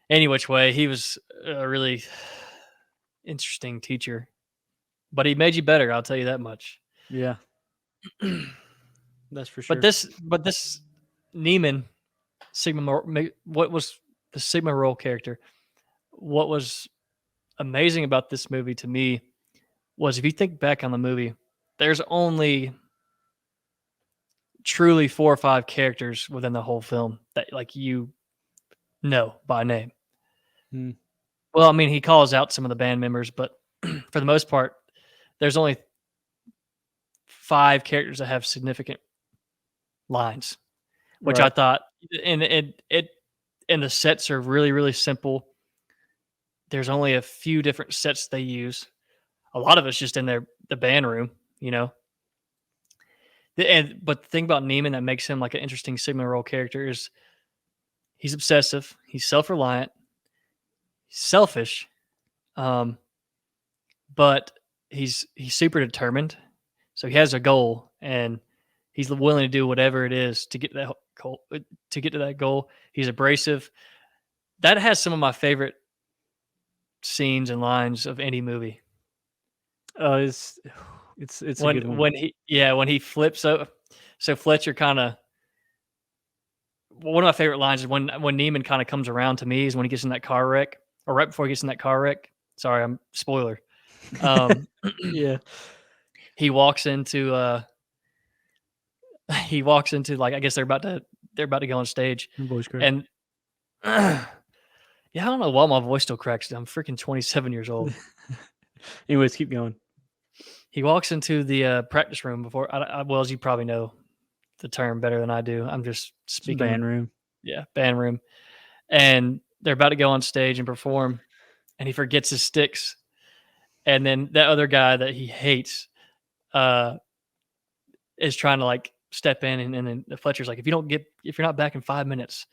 Speaker 1: Any which way, he was a really interesting teacher, but he made you better. I'll tell you that much.
Speaker 2: Yeah, that's for
Speaker 1: But
Speaker 2: sure.
Speaker 1: this Neiman what was the Sigma role character? What was amazing about this movie to me was if you think back on the movie, there's only truly 4 or 5 characters within the whole film that like you know by name.
Speaker 2: Hmm.
Speaker 1: Well, I mean, he calls out some of the band members, but for the most part, there's only 5 characters that have significant lines, which I
Speaker 2: Right.
Speaker 1: thought, and the sets are really, really simple. There's only a few different sets they use. A lot of it's just in the band room, you know. But the thing about Neiman that makes him like an interesting Sigma role character is he's obsessive, he's self-reliant, he's selfish, um, but he's super determined. So he has a goal, and he's willing to do whatever it is to get to that goal. To get to that goal, he's abrasive. That has some of my favorite scenes and lines of any movie.
Speaker 2: It's it's a good one.
Speaker 1: When he flips up. So Fletcher kind of, one of my favorite lines is when Neiman kind of comes around to me is when he gets in that car wreck, or right before he gets in that car wreck. Sorry, I'm spoiler. Um,
Speaker 2: Yeah.
Speaker 1: he walks into like, I guess they're about to go on stage,
Speaker 2: Your voice crack.
Speaker 1: and yeah, I don't know why my voice still cracks. I'm freaking 27 years old.
Speaker 2: Anyways, keep going.
Speaker 1: He walks into the practice room before. Well, as you probably know the term better than I do. I'm just
Speaker 2: It's a
Speaker 1: speaking.
Speaker 2: band room.
Speaker 1: Yeah, band room, and they're about to go on stage and perform, and he forgets his sticks, and then that other guy that he hates is trying to like step in, and then Fletcher's like, if you're not back in 5 minutes,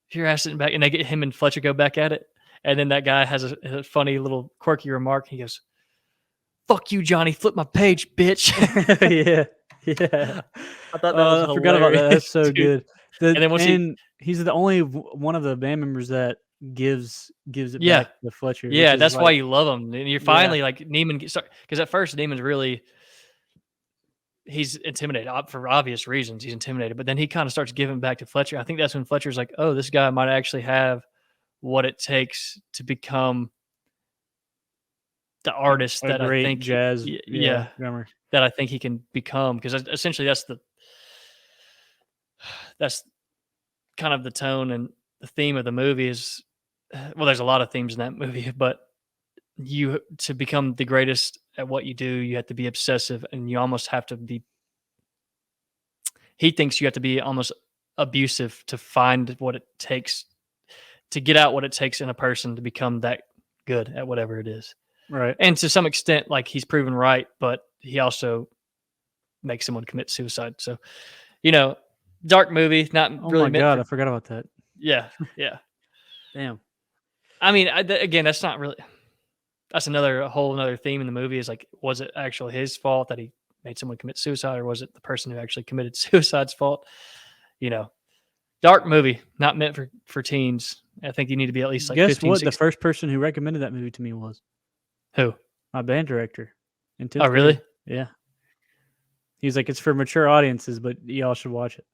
Speaker 1: if your ass isn't back, and they get him and Fletcher go back at it, and then that guy has a funny little quirky remark. He goes, "Fuck you, Johnny! Flip my page, bitch."
Speaker 2: Yeah. Yeah.
Speaker 1: I thought that was
Speaker 2: I forgot about that. That's
Speaker 1: hilarious,
Speaker 2: so
Speaker 1: dude.
Speaker 2: good.
Speaker 1: And then once he,
Speaker 2: And he's the only one of the band members that gives it
Speaker 1: Yeah.
Speaker 2: back to Fletcher. Which
Speaker 1: Yeah,
Speaker 2: is
Speaker 1: that's why
Speaker 2: like,
Speaker 1: you love him, and you're finally like Neiman because at first Neiman's really he's intimidated for obvious reasons. He's intimidated, but then he kind of starts giving back to Fletcher. I think that's when Fletcher's like, "Oh, this guy might actually have what it takes to become the artist
Speaker 2: a
Speaker 1: that I
Speaker 2: great
Speaker 1: think,
Speaker 2: jazz,
Speaker 1: yeah,
Speaker 2: drummer.
Speaker 1: that I think he can become." Because essentially, that's kind of the tone and the theme of the movie is. Well, there's a lot of themes in that movie, but you to become the greatest at what you do, you have to be obsessive, and you almost have to be. He thinks you have to be almost abusive to find what it takes to get out what it takes in a person to become that good at whatever it is.
Speaker 2: Right.
Speaker 1: And to some extent, like he's proven right, but he also makes someone commit suicide. So, dark movie, not
Speaker 2: Oh
Speaker 1: really
Speaker 2: my
Speaker 1: meant
Speaker 2: god, I
Speaker 1: for.
Speaker 2: forgot about that.
Speaker 1: Yeah, yeah.
Speaker 2: Damn.
Speaker 1: I mean, again, that's not really. That's a whole another theme in the movie. Is like, was it actually his fault that he made someone commit suicide, or was it the person who actually committed suicide's fault? You know, dark movie, not meant for teens. I think you need to be at least like
Speaker 2: Guess
Speaker 1: 15,
Speaker 2: what? The
Speaker 1: 16.
Speaker 2: first person who recommended that movie to me was
Speaker 1: Who?
Speaker 2: my band director in 10th
Speaker 1: Oh, really?
Speaker 2: grade. Yeah. He's like, it's for mature audiences, but y'all should watch it.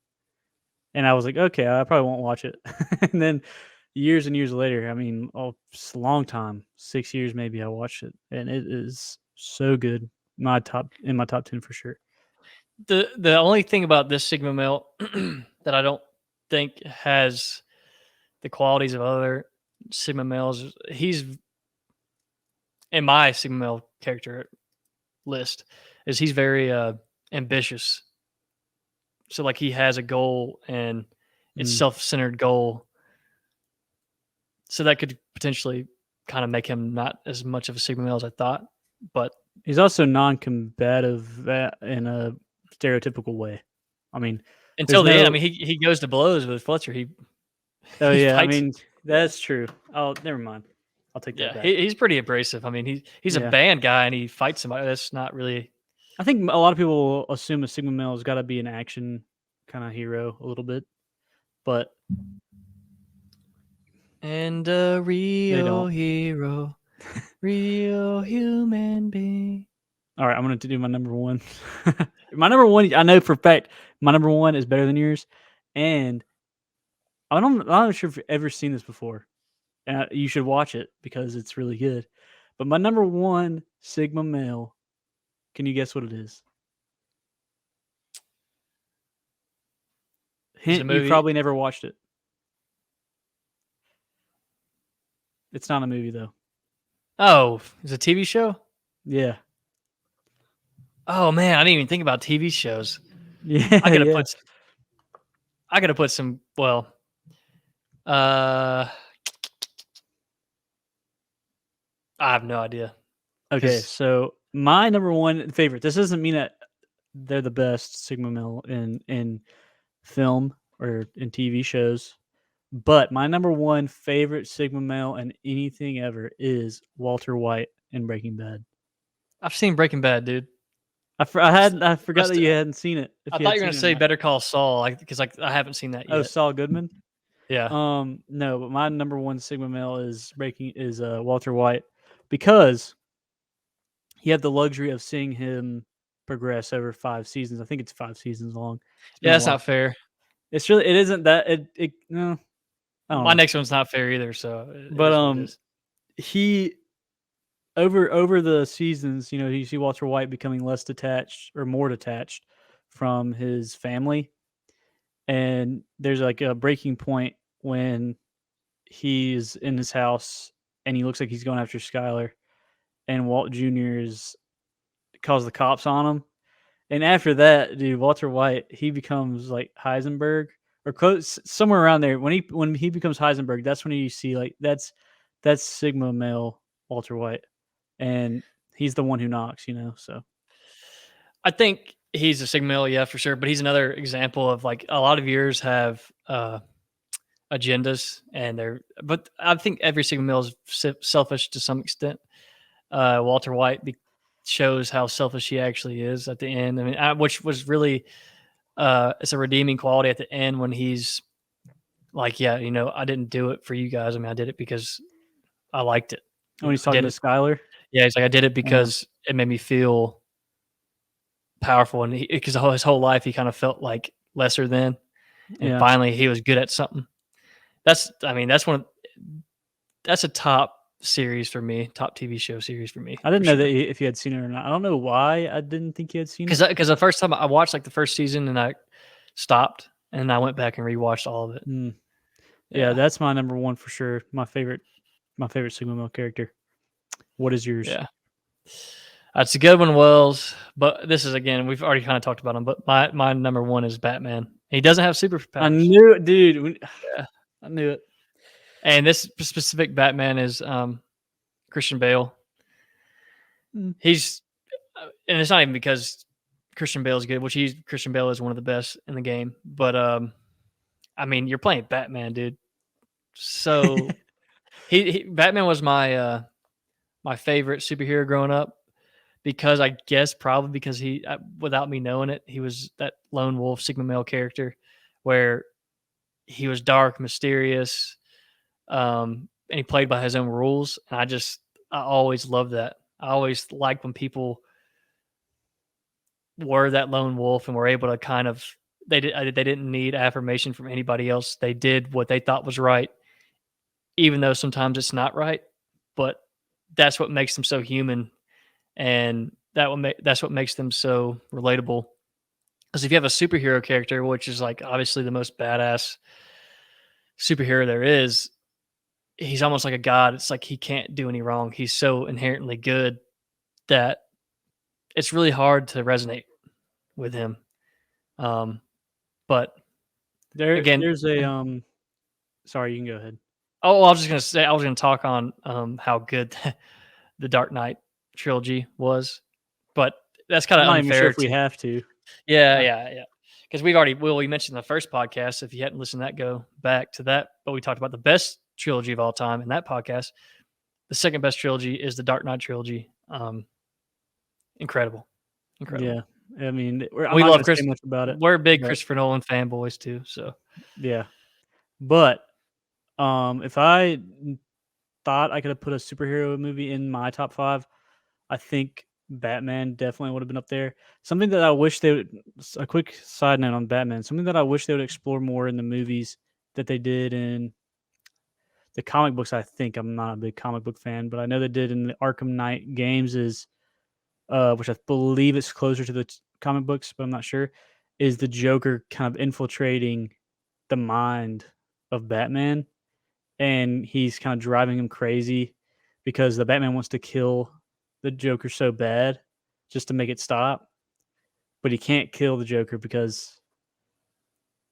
Speaker 2: And I was like, okay, I probably won't watch it. And then years and years later, I mean, it's a long time, 6 years maybe, I watched it, and it is so good. In my top 10 for sure.
Speaker 1: The only thing about this Sigma male that I don't think has the qualities of other Sigma males, he's in my Sigma male character list, is he's very ambitious. So like he has a goal and it's
Speaker 2: Mm.
Speaker 1: self-centered goal. So that could potentially kind of make him not as much of a Sigma male as I thought. But
Speaker 2: He's also non-combative in a stereotypical way. I mean,
Speaker 1: until
Speaker 2: there's
Speaker 1: the end, I
Speaker 2: no.
Speaker 1: mean, he goes to blows with Fletcher. He
Speaker 2: Oh
Speaker 1: he
Speaker 2: yeah, I
Speaker 1: fights.
Speaker 2: mean that's true. Oh, never mind. I'll take that
Speaker 1: Yeah,
Speaker 2: back.
Speaker 1: he's pretty abrasive. I mean, he's a
Speaker 2: Yeah,
Speaker 1: band guy and he fights somebody. That's not really.
Speaker 2: I think a lot of people assume a Sigma male has got to be an action kind of hero a little bit, but
Speaker 1: And a
Speaker 2: they
Speaker 1: real
Speaker 2: don't.
Speaker 1: hero, real human being.
Speaker 2: All right, I'm going to do my number one. My number one, I know for a fact, my number one is better than yours, and I'm not sure if you've ever seen this before. You should watch it because it's really good. But my number one Sigma male, can you guess what it is?
Speaker 1: Is it a
Speaker 2: Hint: you've
Speaker 1: movie?
Speaker 2: probably never watched it. It's not a movie though.
Speaker 1: Oh, it's a TV show.
Speaker 2: Yeah,
Speaker 1: Oh man, I didn't even think about TV shows.
Speaker 2: yeah,
Speaker 1: I gotta
Speaker 2: yeah.
Speaker 1: put. I gotta put some. Well, I have no idea.
Speaker 2: Okay,
Speaker 1: 'Cause
Speaker 2: so my number one favorite. This doesn't mean that they're the best Sigma male in film or in TV shows, but my number one favorite Sigma male in anything ever is Walter White in Breaking Bad.
Speaker 1: I've seen Breaking Bad, dude.
Speaker 2: I forgot
Speaker 1: Must-
Speaker 2: that you hadn't seen it.
Speaker 1: I
Speaker 2: If you
Speaker 1: thought
Speaker 2: had
Speaker 1: you were
Speaker 2: seen
Speaker 1: gonna
Speaker 2: it or
Speaker 1: say
Speaker 2: not.
Speaker 1: Better Call Saul, because I haven't seen that
Speaker 2: Oh,
Speaker 1: yet.
Speaker 2: Saul Goodman.
Speaker 1: Yeah.
Speaker 2: No, but my number one Sigma male is Walter White because he had the luxury of seeing him progress over 5 seasons. I think it's 5 seasons long. It's been
Speaker 1: Yeah,
Speaker 2: a
Speaker 1: that's
Speaker 2: while.
Speaker 1: not fair.
Speaker 2: It isn't that it no. I don't
Speaker 1: My
Speaker 2: know.
Speaker 1: next one's not fair either, so it
Speaker 2: But
Speaker 1: is what it is.
Speaker 2: he over the seasons, you see Walter White becoming less detached or more detached from his family. And there's like a breaking point when he's in his house and he looks like he's going after Skylar, and Walt Jr. is calls the cops on him. And after that, dude, Walter White, he becomes like Heisenberg or close somewhere around there. When he becomes Heisenberg, that's when you see like that's Sigma male Walter White, and he's the one who knocks. So
Speaker 1: I think he's a Sigma male, yeah, for sure. But he's another example of like a lot of years have agendas, but I think every Sigma male is selfish to some extent. Walter White shows how selfish he actually is at the end. I mean, which was really it's a redeeming quality at the end when he's like, yeah, I didn't do it for you guys. I mean, I did it because I liked it.
Speaker 2: When he's
Speaker 1: I
Speaker 2: talking
Speaker 1: did
Speaker 2: to
Speaker 1: it.
Speaker 2: Skylar.
Speaker 1: Yeah, he's like, I did it
Speaker 2: Yeah.
Speaker 1: because it made me feel powerful, and because his whole life he kind of felt like lesser than, and
Speaker 2: Yeah.
Speaker 1: finally he was good at something. I mean, that's a top series for me, top TV show series for me,
Speaker 2: I
Speaker 1: for
Speaker 2: didn't know that
Speaker 1: sure.
Speaker 2: if you had seen it or not. I don't know why I didn't think you had seen it.
Speaker 1: Because the first time I watched like the first season and I stopped and I went back and rewatched all of it.
Speaker 2: Mm. Yeah,
Speaker 1: Yeah,
Speaker 2: that's my number one for sure. My favorite Sigma male character. What is yours?
Speaker 1: yeah. That's a good one, Wells. But this is again, we've already kind of talked about him. But my number one is Batman. He doesn't have
Speaker 2: I
Speaker 1: superpowers.
Speaker 2: knew it, dude.
Speaker 1: Yeah,
Speaker 2: I knew it.
Speaker 1: and this specific Batman is Christian Bale.
Speaker 2: Mm.
Speaker 1: He's and it's not even because Christian Bale is good, which Christian Bale is one of the best in the game. But I mean, you're playing Batman, dude. So Batman was my favorite superhero growing up because I guess probably because without me knowing it, he was that lone wolf Sigma male character where he was dark, mysterious, and he played by his own rules. And I always loved that. I always liked when people were that lone wolf and were able to kind of they didn't need affirmation from anybody else. They did what they thought was right, even though sometimes it's not right. But that's what makes them so human, and that's what makes them so relatable. Because if you have a superhero character, which is like obviously the most badass superhero there is, he's almost like a god. It's like he can't do any wrong. He's so inherently good that it's really hard to resonate with him. But again,
Speaker 2: There's a Sorry, you can go ahead.
Speaker 1: oh, I was just gonna say I was gonna talk on how good the Dark Knight trilogy was, but that's kind
Speaker 2: I'm
Speaker 1: of
Speaker 2: not even sure
Speaker 1: unfair
Speaker 2: if we
Speaker 1: to.
Speaker 2: have to.
Speaker 1: Yeah,
Speaker 2: Uh,
Speaker 1: yeah, yeah. Because we mentioned in the first podcast. If you hadn't listened to that, go back to that. But we talked about the best trilogy of all time in that podcast. The second best trilogy is the Dark Knight trilogy. Incredible,
Speaker 2: yeah.
Speaker 1: incredible.
Speaker 2: I mean, I'm
Speaker 1: We
Speaker 2: not
Speaker 1: love
Speaker 2: going to
Speaker 1: Chris.
Speaker 2: say much about it,
Speaker 1: We're big
Speaker 2: but
Speaker 1: Christopher Nolan fanboys too. So
Speaker 2: yeah. But if I thought I could have put a superhero movie in my top 5, I think Batman definitely would have been up there. Something that I wish they would a quick side note on Batman, something that I wish they would explore more in the movies that they did in the comic books. I think I'm not a big comic book fan, but I know they did in the Arkham Knight games is which I believe it's closer to the comic books, but I'm not sure, is the Joker kind of infiltrating the mind of Batman, and he's kind of driving him crazy because the Batman wants to kill the Joker so bad just to make it stop, but he can't kill the Joker because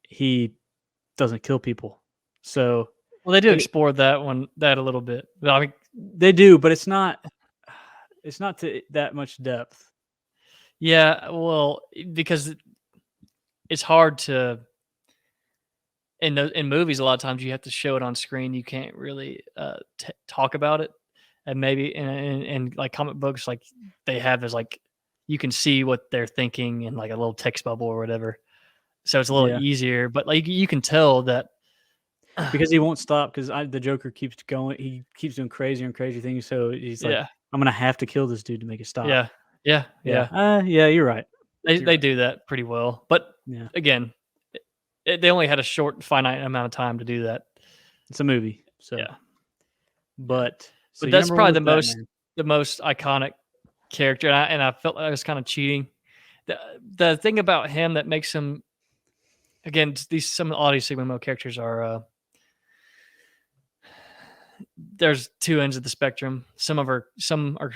Speaker 2: he doesn't kill people. So
Speaker 1: well, they do
Speaker 2: it,
Speaker 1: explore that a little bit. But I mean,
Speaker 2: they do, but it's not to that much depth.
Speaker 1: yeah, well, because it's hard to in movies. A lot of times you have to show it on screen. You can't really talk about it, and maybe in like comic books, like they have is like you can see what they're thinking in like a little text bubble or whatever. So it's a little
Speaker 2: Yeah.
Speaker 1: easier, but like you can tell that
Speaker 2: Because he won't stop because the Joker keeps going. He keeps doing crazier and crazier things. So he's like,
Speaker 1: yeah,
Speaker 2: I'm gonna have to kill this dude to make it stop.
Speaker 1: yeah, yeah,
Speaker 2: Yeah.
Speaker 1: yeah.
Speaker 2: Yeah. You're right. You're
Speaker 1: They
Speaker 2: right.
Speaker 1: do that pretty well, but
Speaker 2: Yeah.
Speaker 1: again, they only had a short, finite amount of time to do that.
Speaker 2: It's a movie. So,
Speaker 1: Yeah, yeah.
Speaker 2: but so
Speaker 1: But
Speaker 2: your
Speaker 1: that's
Speaker 2: number one
Speaker 1: probably
Speaker 2: was Batman.
Speaker 1: the most iconic character, and I felt like I was kind of cheating. The the thing about him that makes him again some of these Sigma male characters are there's two ends of the spectrum. Some are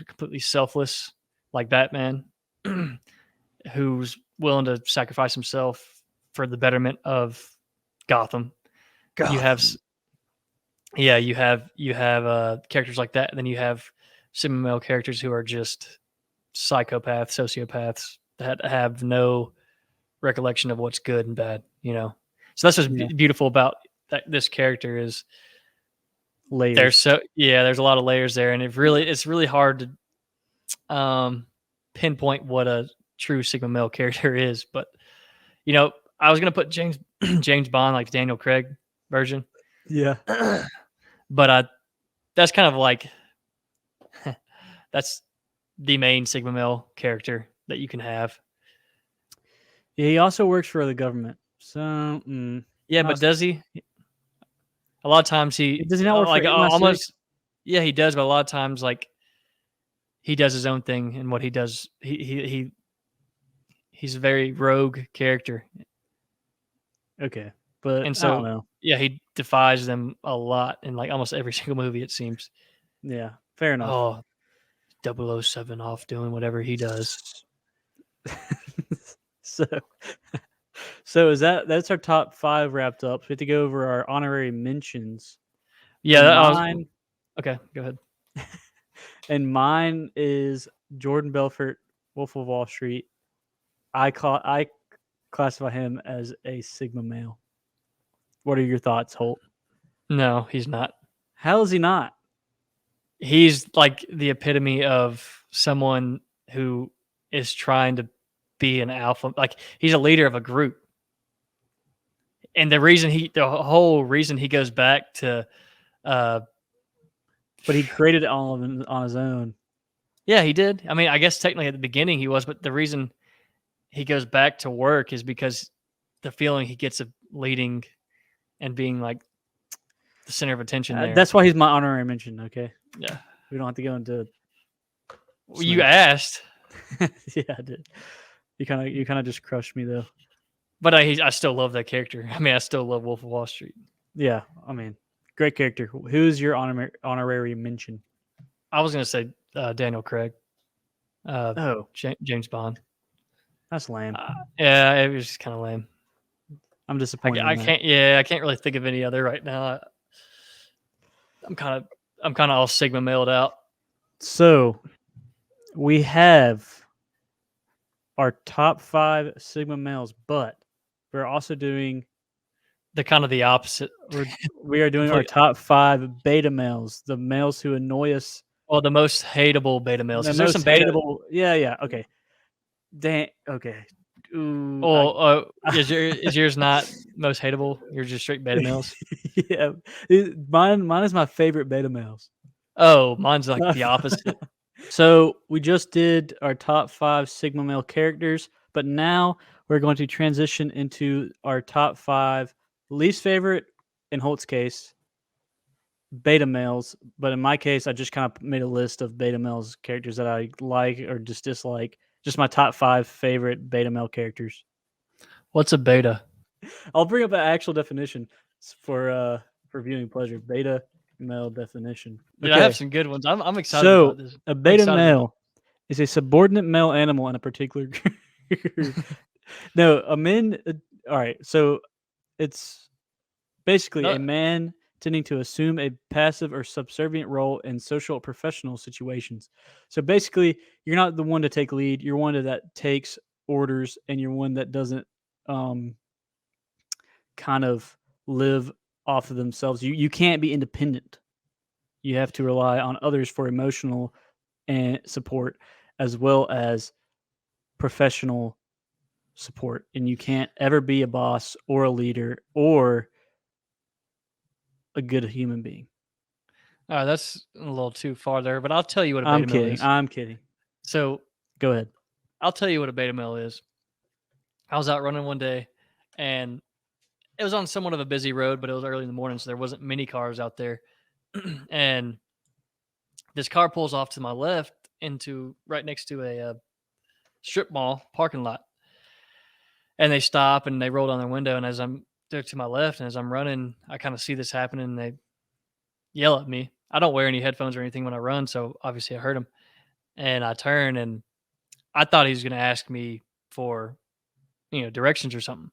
Speaker 1: completely selfless, like Batman, who's willing to sacrifice himself for the betterment of Gotham. You have yeah, you have characters like that, and then you have Sigma male characters who are just psychopaths, sociopaths that have no recollection of what's good and bad. So that's what's
Speaker 2: Yeah.
Speaker 1: beautiful about this character is
Speaker 2: Layers.
Speaker 1: there's a lot of layers there, and it's really hard to pinpoint what a true Sigma male character is. But I was gonna put James James Bond like Daniel Craig, version.
Speaker 2: Yeah.
Speaker 1: But that's kind of like that's the main Sigma male character that you can have.
Speaker 2: Yeah, he also works for the government. So,
Speaker 1: Yeah,
Speaker 2: not
Speaker 1: but does he? A lot of times
Speaker 2: does he not work for
Speaker 1: like
Speaker 2: MI6?
Speaker 1: almost. Yeah, he does, but a lot of times like he does his own thing, and what he does, he's a very rogue character,
Speaker 2: Okay, but
Speaker 1: and
Speaker 2: I don't
Speaker 1: so
Speaker 2: know.
Speaker 1: yeah, he defies them a lot in like almost every single movie. It seems.
Speaker 2: Yeah, fair enough.
Speaker 1: Oh, 007 off doing whatever he does.
Speaker 2: so, so is that's our top 5 wrapped up. So we have to go over our honorary mentions.
Speaker 1: Yeah,
Speaker 2: And
Speaker 1: I was
Speaker 2: mine
Speaker 1: okay. Go ahead.
Speaker 2: and mine is Jordan Belfort, Wolf of Wall Street. I classify him as a Sigma male. What are your thoughts, Holt?
Speaker 1: No, he's not.
Speaker 2: How is he not?
Speaker 1: He's like the epitome of someone who is trying to be an alpha. Like he's a leader of a group. And the whole reason he goes back to, uh,
Speaker 2: But he created all of it on his own.
Speaker 1: yeah, he did. I mean, I guess technically at the beginning he was, but the reason he goes back to work is because the feeling he gets of leading and being like the center of attention there.
Speaker 2: That's why he's my honorary mention. Okay,
Speaker 1: Yeah.
Speaker 2: we don't have to go into.
Speaker 1: Well, you asked,
Speaker 2: Yeah, I did. You kind of just crushed me though.
Speaker 1: but I still love that character. I mean, I still love Wolf of Wall Street.
Speaker 2: Yeah, I mean, great character. Who's your honorary mention?
Speaker 1: I was gonna say Daniel Craig,
Speaker 2: Oh,
Speaker 1: James Bond.
Speaker 2: that's lame.
Speaker 1: Yeah, it was just kind of lame.
Speaker 2: I'm disappointed.
Speaker 1: I can't. Yeah, I can't really think of any other right now. I'm kind of all Sigma mailed out.
Speaker 2: So we have our top 5 Sigma males, but we're also doing
Speaker 1: The kind of the opposite.
Speaker 2: we are doing our top 5 beta males, the males who annoy us.
Speaker 1: Well, the most hateable beta males.
Speaker 2: The
Speaker 1: There's
Speaker 2: most
Speaker 1: some beta.
Speaker 2: hateable. Yeah. Okay. Okay. Ooh,
Speaker 1: Oh, is yours not most hateable? You're just straight beta males.
Speaker 2: yeah, mine is my favorite beta males.
Speaker 1: Oh, mine's like the opposite.
Speaker 2: So we just did our top 5 Sigma male characters, but now we're going to transition into our top 5 least favorite, in Holt's case, beta males. But in my case, I just kind of made a list of beta males characters that I like or just dislike. Just my top 5 favorite beta male characters.
Speaker 1: What's a beta?
Speaker 2: I'll bring up an actual definition for viewing pleasure. Beta male definition.
Speaker 1: Dude, I have some good ones. I'm excited
Speaker 2: So
Speaker 1: about this.
Speaker 2: a beta male is a subordinate male animal in a particular group. No, a man. All right, so it's basically a man tending to assume a passive or subservient role in social or professional situations. So basically, you're not the one to take lead. You're one that takes orders, and you're one that doesn't kind of live off of themselves. You can't be independent. You have to rely on others for emotional and support as well as professional support. And you can't ever be a boss or a leader or a good human being.
Speaker 1: That's a little too far there, but I'll tell you what a beta male is.
Speaker 2: I'm kidding.
Speaker 1: So
Speaker 2: go ahead.
Speaker 1: I'll tell you what a beta male is. I was out running one day, and it was on somewhat of a busy road, but it was early in the morning, so there wasn't many cars out there. And this car pulls off to my left into right next to a strip mall parking lot. And they stop and they roll down their window. And as I'm there to my left and as I'm running, I kind of see this happening and they yell at me. I don't wear any headphones or anything when I run, so obviously I heard them. And I turn and I thought he was going to ask me for, directions or something.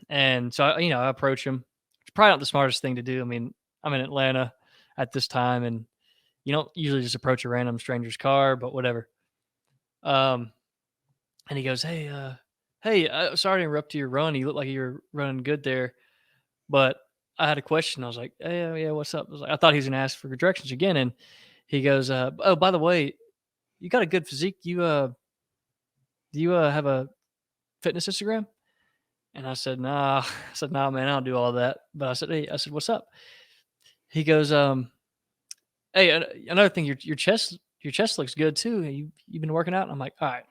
Speaker 1: And so, I approach him. It's probably not the smartest thing to do. I mean, I'm in Atlanta at this time and you don't usually just approach a random stranger's car, but whatever. And he goes, "Hey, sorry to interrupt your run. You look like you're running good there, but I had a question." I was like, "Hey, yeah, what's up?" I thought he was gonna ask for directions again, and he goes, "Oh, by the way, you got a good physique. Do you have a fitness Instagram?" And I said, "Nah." I said, "Nah, man, I don't do all that." But I said, "Hey," I said, "What's up?" He goes, "Hey, another thing, your chest looks good too. You've been working out?" And I'm like, "All right,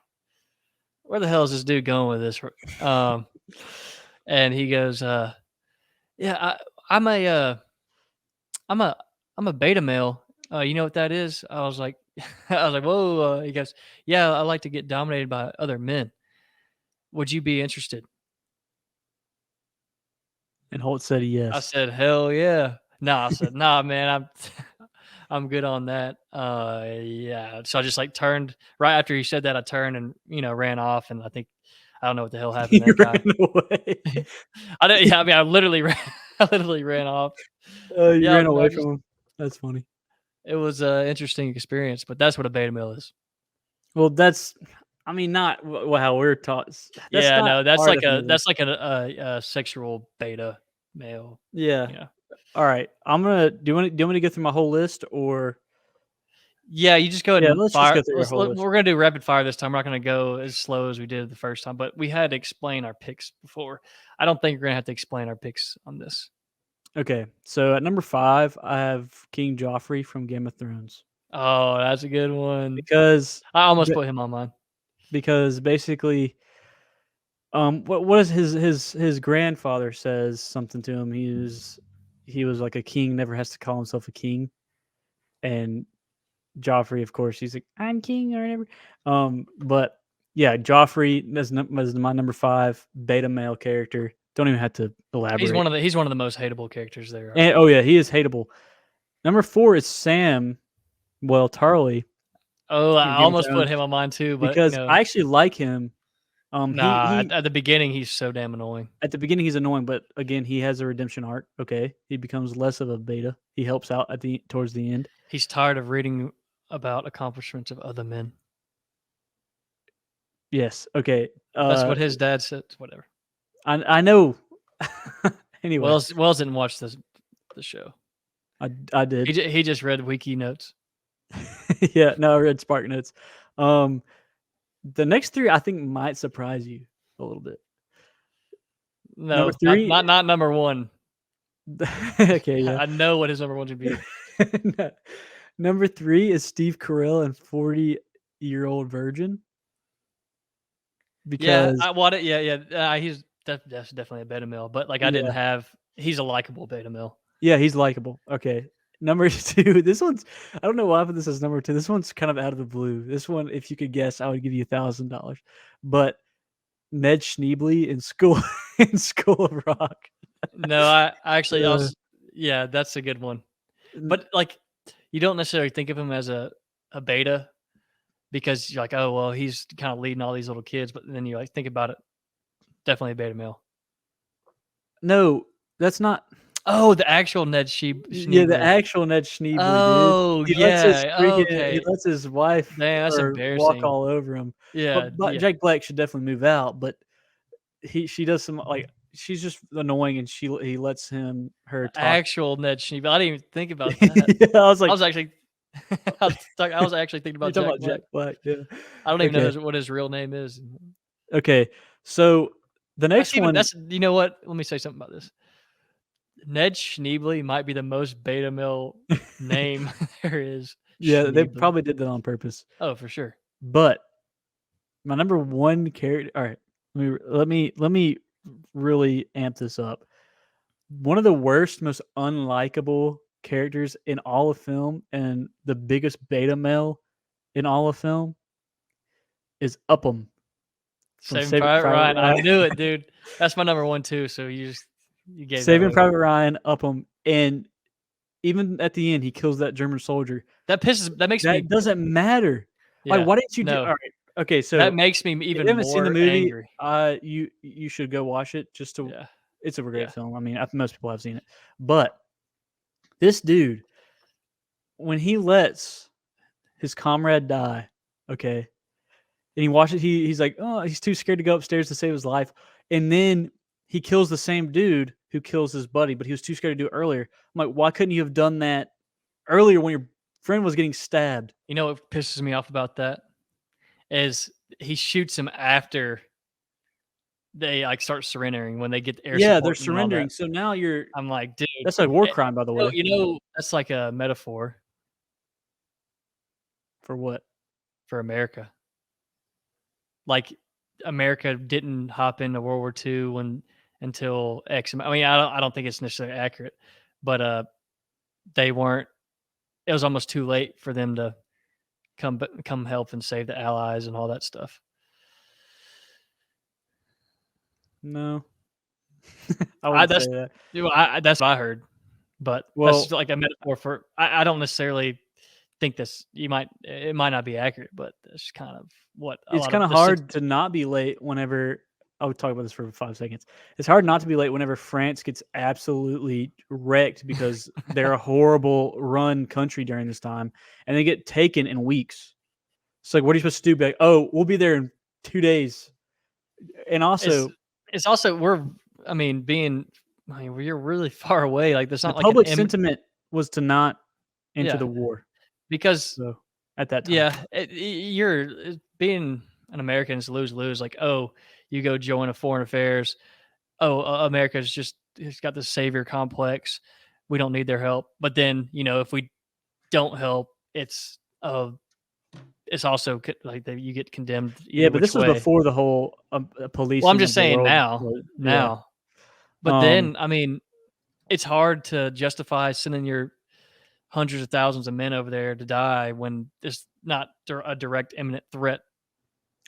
Speaker 1: where the hell is this dude going with this?" Um, and he goes, "Yeah, I'm a I'm a I'm a beta male. You know what that is?" I was like, I was like, "Whoa!" He goes, "Yeah, I like to get dominated by other men. Would you be interested?"
Speaker 2: And Holt said
Speaker 1: I
Speaker 2: yes.
Speaker 1: said, "Hell yeah!" No, I said, "Nah, man, I'm I'm good on that." Yeah. So I just like turned right after he said that. I turned and ran off, and I don't know what the hell happened
Speaker 2: He
Speaker 1: to that
Speaker 2: ran
Speaker 1: guy.
Speaker 2: away.
Speaker 1: I didn't. Yeah, I mean, I literally ran. I literally ran off.
Speaker 2: You
Speaker 1: Yeah,
Speaker 2: ran
Speaker 1: no,
Speaker 2: away
Speaker 1: just
Speaker 2: from him. That's funny.
Speaker 1: it was an interesting experience, but that's what a beta male is.
Speaker 2: Well, that's, I mean, not how we're taught. That's
Speaker 1: Yeah,
Speaker 2: not
Speaker 1: no, that's
Speaker 2: our
Speaker 1: like a
Speaker 2: definition.
Speaker 1: that's like a sexual beta male.
Speaker 2: Yeah.
Speaker 1: Yeah.
Speaker 2: All right. I'm gonna. Do you want me to go through my whole list, or
Speaker 1: Yeah, you just go ahead
Speaker 2: yeah?
Speaker 1: and
Speaker 2: Let's just
Speaker 1: fire.
Speaker 2: go through your whole list.
Speaker 1: We're gonna do rapid fire this time. We're not gonna go as slow as we did the first time, but we had to explain our picks before. I don't think we're gonna have to explain our picks on this.
Speaker 2: Okay. So at number 5, I have King Joffrey from Game of Thrones
Speaker 1: Oh, that's a good one.
Speaker 2: because
Speaker 1: I almost
Speaker 2: b-
Speaker 1: put him on mine.
Speaker 2: basically, what is his grandfather says something to him. He was like a king, never has to call himself a king, and Joffrey, of course, he's like, I'm king or whatever. But yeah, Joffrey is my number 5 beta male character. Don't even have to elaborate.
Speaker 1: He's one of the most hateable characters there are.
Speaker 2: And oh yeah, he is hateable. Number 4 is Sam. Well, Tarly
Speaker 1: Oh, I
Speaker 2: from Game of
Speaker 1: almost put
Speaker 2: Thrones
Speaker 1: him on mine too, but
Speaker 2: because I actually like him.
Speaker 1: nah.
Speaker 2: He
Speaker 1: At the beginning, he's so damn annoying.
Speaker 2: at the beginning he's annoying, but again he has a redemption arc. Okay, he becomes less of a beta. He helps out towards the end.
Speaker 1: He's tired of reading about accomplishments of other men.
Speaker 2: Yes. Okay.
Speaker 1: That's what his dad said. Whatever.
Speaker 2: I know. Anyway,
Speaker 1: Wells didn't watch the show.
Speaker 2: I did.
Speaker 1: He just read wiki notes.
Speaker 2: Yeah, no, I read Spark Notes. Um, the next 3 I think might surprise you a little bit. Number
Speaker 1: No,
Speaker 2: 3,
Speaker 1: not number one.
Speaker 2: okay, yeah.
Speaker 1: I know what his number one should be.
Speaker 2: No. Number 3 is Steve Carell and 40-Year-Old Virgin
Speaker 1: Yeah,
Speaker 2: because
Speaker 1: I want it. Yeah, yeah. That's definitely a beta male, but like I didn't
Speaker 2: yeah,
Speaker 1: have. He's a likable beta male.
Speaker 2: yeah, he's likable. Okay. Number 2, this one's, I don't know why I put this as number 2. This one's kind of out of the blue. This one, if you could guess, I would give you $1,000. But Ned Schneebly in School in School of Rock.
Speaker 1: No, I actually
Speaker 2: Uh,
Speaker 1: yeah, that's a good one.
Speaker 2: n-
Speaker 1: But like, you don't necessarily think of him as a beta because you're like, oh well, he's kind of leading all these little kids. But then you like think about it, definitely a beta male.
Speaker 2: no, that's not.
Speaker 1: Oh, the actual Ned
Speaker 2: Yeah, the
Speaker 1: Schneebly.
Speaker 2: actual Ned Schneebly, dude.
Speaker 1: Oh
Speaker 2: He
Speaker 1: okay.
Speaker 2: lets his wife
Speaker 1: Damn, that's
Speaker 2: walk
Speaker 1: embarrassing.
Speaker 2: all over him.
Speaker 1: Yeah,
Speaker 2: But
Speaker 1: yeah.
Speaker 2: Jack Black should definitely move out, but she does some, like, she's just annoying, and he lets her talk.
Speaker 1: Actual Ned Schneebly. I didn't even think about that.
Speaker 2: Yeah, I was
Speaker 1: I
Speaker 2: like,
Speaker 1: was actually I was actually thinking
Speaker 2: "You're
Speaker 1: about
Speaker 2: talking
Speaker 1: Jack
Speaker 2: about Jack
Speaker 1: Black.
Speaker 2: Black." Yeah.
Speaker 1: I don't even know
Speaker 2: Okay.
Speaker 1: what his real name is.
Speaker 2: Okay. So, the next one,
Speaker 1: That's you know what? Let me say something about this. Ned Schneebly might be the most beta male name there is.
Speaker 2: yeah, they
Speaker 1: Schneebly.
Speaker 2: probably did that on purpose.
Speaker 1: Oh, for sure.
Speaker 2: But my number 1 character, alright, let me really amp this up. One of the worst, most unlikable characters in all of film and the biggest beta male in all of film is Upham from
Speaker 1: Saving
Speaker 2: Saving
Speaker 1: Private
Speaker 2: Private
Speaker 1: Ryan. I
Speaker 2: Ryan.
Speaker 1: knew it, dude. That's my number one too. So you gave that
Speaker 2: Saving
Speaker 1: away.
Speaker 2: Private Ryan, Upham, and even at the end, he kills that German soldier.
Speaker 1: That makes
Speaker 2: That
Speaker 1: me
Speaker 2: doesn't matter. Like,
Speaker 1: yeah.
Speaker 2: why didn't you do
Speaker 1: No.
Speaker 2: alright, okay,
Speaker 1: That
Speaker 2: so
Speaker 1: makes me
Speaker 2: if you
Speaker 1: even
Speaker 2: haven't seen the
Speaker 1: more
Speaker 2: movie,
Speaker 1: angry.
Speaker 2: you should go watch it just to,
Speaker 1: Yeah.
Speaker 2: it's a great
Speaker 1: Yeah.
Speaker 2: film. I mean, most people have seen it. But this dude, when he lets his comrade die, okay, and he watches, he's like, oh, he's too scared to go upstairs to save his life, and then he kills the same dude who kills his buddy, but he was too scared to do it earlier. I'm like, why couldn't you have done that earlier when your friend was getting stabbed?
Speaker 1: You know what pisses me off about that is he shoots him after they like start surrendering when they get air
Speaker 2: Yeah,
Speaker 1: support
Speaker 2: they're
Speaker 1: and all
Speaker 2: surrendering.
Speaker 1: that.
Speaker 2: So now you're
Speaker 1: I'm like, dude,
Speaker 2: that's a war
Speaker 1: eh,
Speaker 2: crime, by the way.
Speaker 1: that's like a metaphor
Speaker 2: For what?
Speaker 1: for America. Like America didn't hop into World War II until X. I mean, I don't think it's necessarily accurate, but they weren't. It was almost too late for them to come help and save the Allies and all that stuff.
Speaker 2: No. I wouldn't say that.
Speaker 1: That's what I heard, but
Speaker 2: Well,
Speaker 1: that's like a metaphor for. I don't necessarily think it might not be accurate, but that's kind of what a
Speaker 2: it's
Speaker 1: lot of
Speaker 2: kinda
Speaker 1: the sense.
Speaker 2: hard to not be late whenever I would talk about this for 5 seconds. It's hard not to be late whenever France gets absolutely wrecked because they're a horrible run country during this time, and they get taken in weeks. So, like, what are you supposed to do? Be like, "Oh, we'll be there in 2 days." And
Speaker 1: It's
Speaker 2: also,
Speaker 1: it's also I mean, we're really far away. Like there's
Speaker 2: the
Speaker 1: not like
Speaker 2: public sentiment was to not enter
Speaker 1: yeah,
Speaker 2: the war,
Speaker 1: because
Speaker 2: so at that time.
Speaker 1: yeah, being an American is lose lose. Like, oh, you go join a foreign affairs. Oh, America's just it's got this savior complex. We don't need their help. But then if we don't help, it's also like that you get condemned
Speaker 2: Yeah,
Speaker 1: either
Speaker 2: but this
Speaker 1: which
Speaker 2: was
Speaker 1: way.
Speaker 2: before the whole,
Speaker 1: Well, I'm
Speaker 2: policing
Speaker 1: just
Speaker 2: of the
Speaker 1: saying
Speaker 2: world
Speaker 1: now,
Speaker 2: was yeah.
Speaker 1: now. But
Speaker 2: Um,
Speaker 1: then, I mean, it's hard to justify sending your hundreds of thousands of men over there to die when there's not a direct imminent threat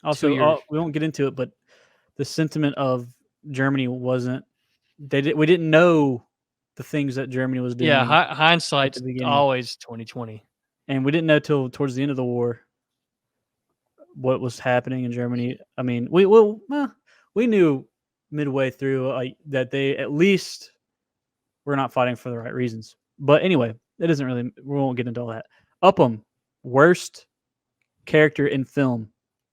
Speaker 1: to
Speaker 2: also,
Speaker 1: your.
Speaker 2: we won't get into it, but the sentiment of Germany wasn't we didn't know the things that Germany was
Speaker 1: Yeah,
Speaker 2: doing at the
Speaker 1: hindsight's
Speaker 2: beginning,
Speaker 1: always 2020.
Speaker 2: and we didn't know till towards the end of the war what was happening in Germany. I mean, we knew midway through, that they at least were not fighting for the right reasons. But anyway, it isn't really. We won't get into all that. Upham, worst character in film.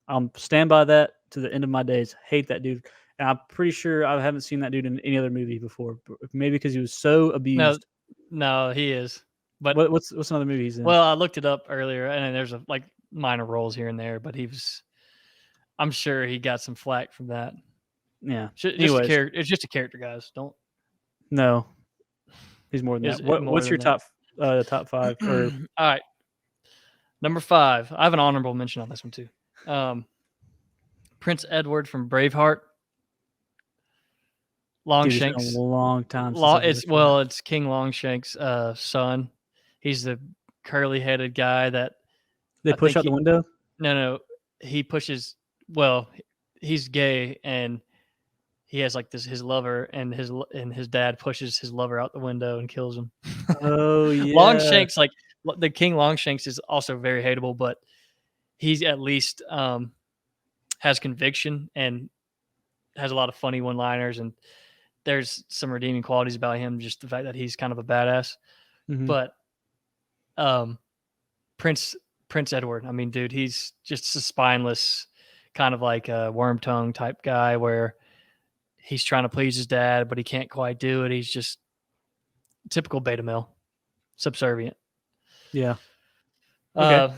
Speaker 2: I'll stand by that to the end of my days. Hate that dude. And I'm pretty sure I haven't seen that dude in any other movie before. Maybe because he was so
Speaker 1: No,
Speaker 2: abused.
Speaker 1: no, he is. But
Speaker 2: What's another movie he's in?
Speaker 1: well, I looked it up earlier, and there's like minor roles here and there, but he was. I'm sure he got some flack from that.
Speaker 2: Yeah.
Speaker 1: Just a
Speaker 2: Anyways,
Speaker 1: character. It's just a character, guys. Don't.
Speaker 2: no, he's more than
Speaker 1: Is
Speaker 2: that.
Speaker 1: it more
Speaker 2: What's your
Speaker 1: than
Speaker 2: top five or
Speaker 1: that? All right. Number 5. I have an honorable mention on this one too. Prince Edward from Braveheart.
Speaker 2: dude? It's been a
Speaker 1: Longshanks.
Speaker 2: long time since I've watched that.
Speaker 1: It's King Longshanks' son. He's the curly-headed guy that
Speaker 2: They
Speaker 1: I
Speaker 2: push
Speaker 1: think
Speaker 2: out the window.
Speaker 1: no, he pushes. Well, he's gay and he has like his lover, and his dad pushes his lover out the window and kills him.
Speaker 2: Oh yeah,
Speaker 1: Longshanks, like the King Longshanks, is also very hateable, but he's at least has conviction and has a lot of funny one-liners, and there's some redeeming qualities about him. Just the fact that he's kind of a badass.
Speaker 2: Mhm.
Speaker 1: But Prince Edward, I mean, dude, he's just a spineless kind of like a worm tongue type guy where he's trying to please his dad, but he can't quite do it. He's just typical beta male, subservient.
Speaker 2: Yeah. Okay.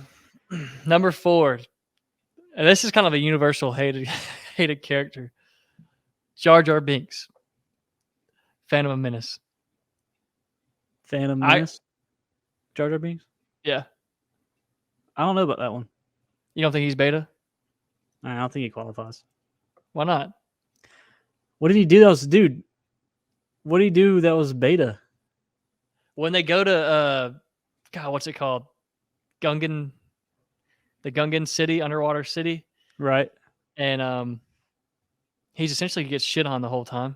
Speaker 1: Number 4, and this is kind of a universal hated character, Jar Jar Binks, Phantom Menace.
Speaker 2: Phantom
Speaker 1: I
Speaker 2: Menace. Jar Jar Binks.
Speaker 1: Yeah,
Speaker 2: I don't know about that one.
Speaker 1: you don't think he's beta?
Speaker 2: I don't think he qualifies.
Speaker 1: Why not?
Speaker 2: What did he do? That was dude. What did he do? That was beta.
Speaker 1: When they go to God, what's it called? Gungan, the Gungan city, underwater city,
Speaker 2: Right.
Speaker 1: and he's essentially gets shit on the whole time,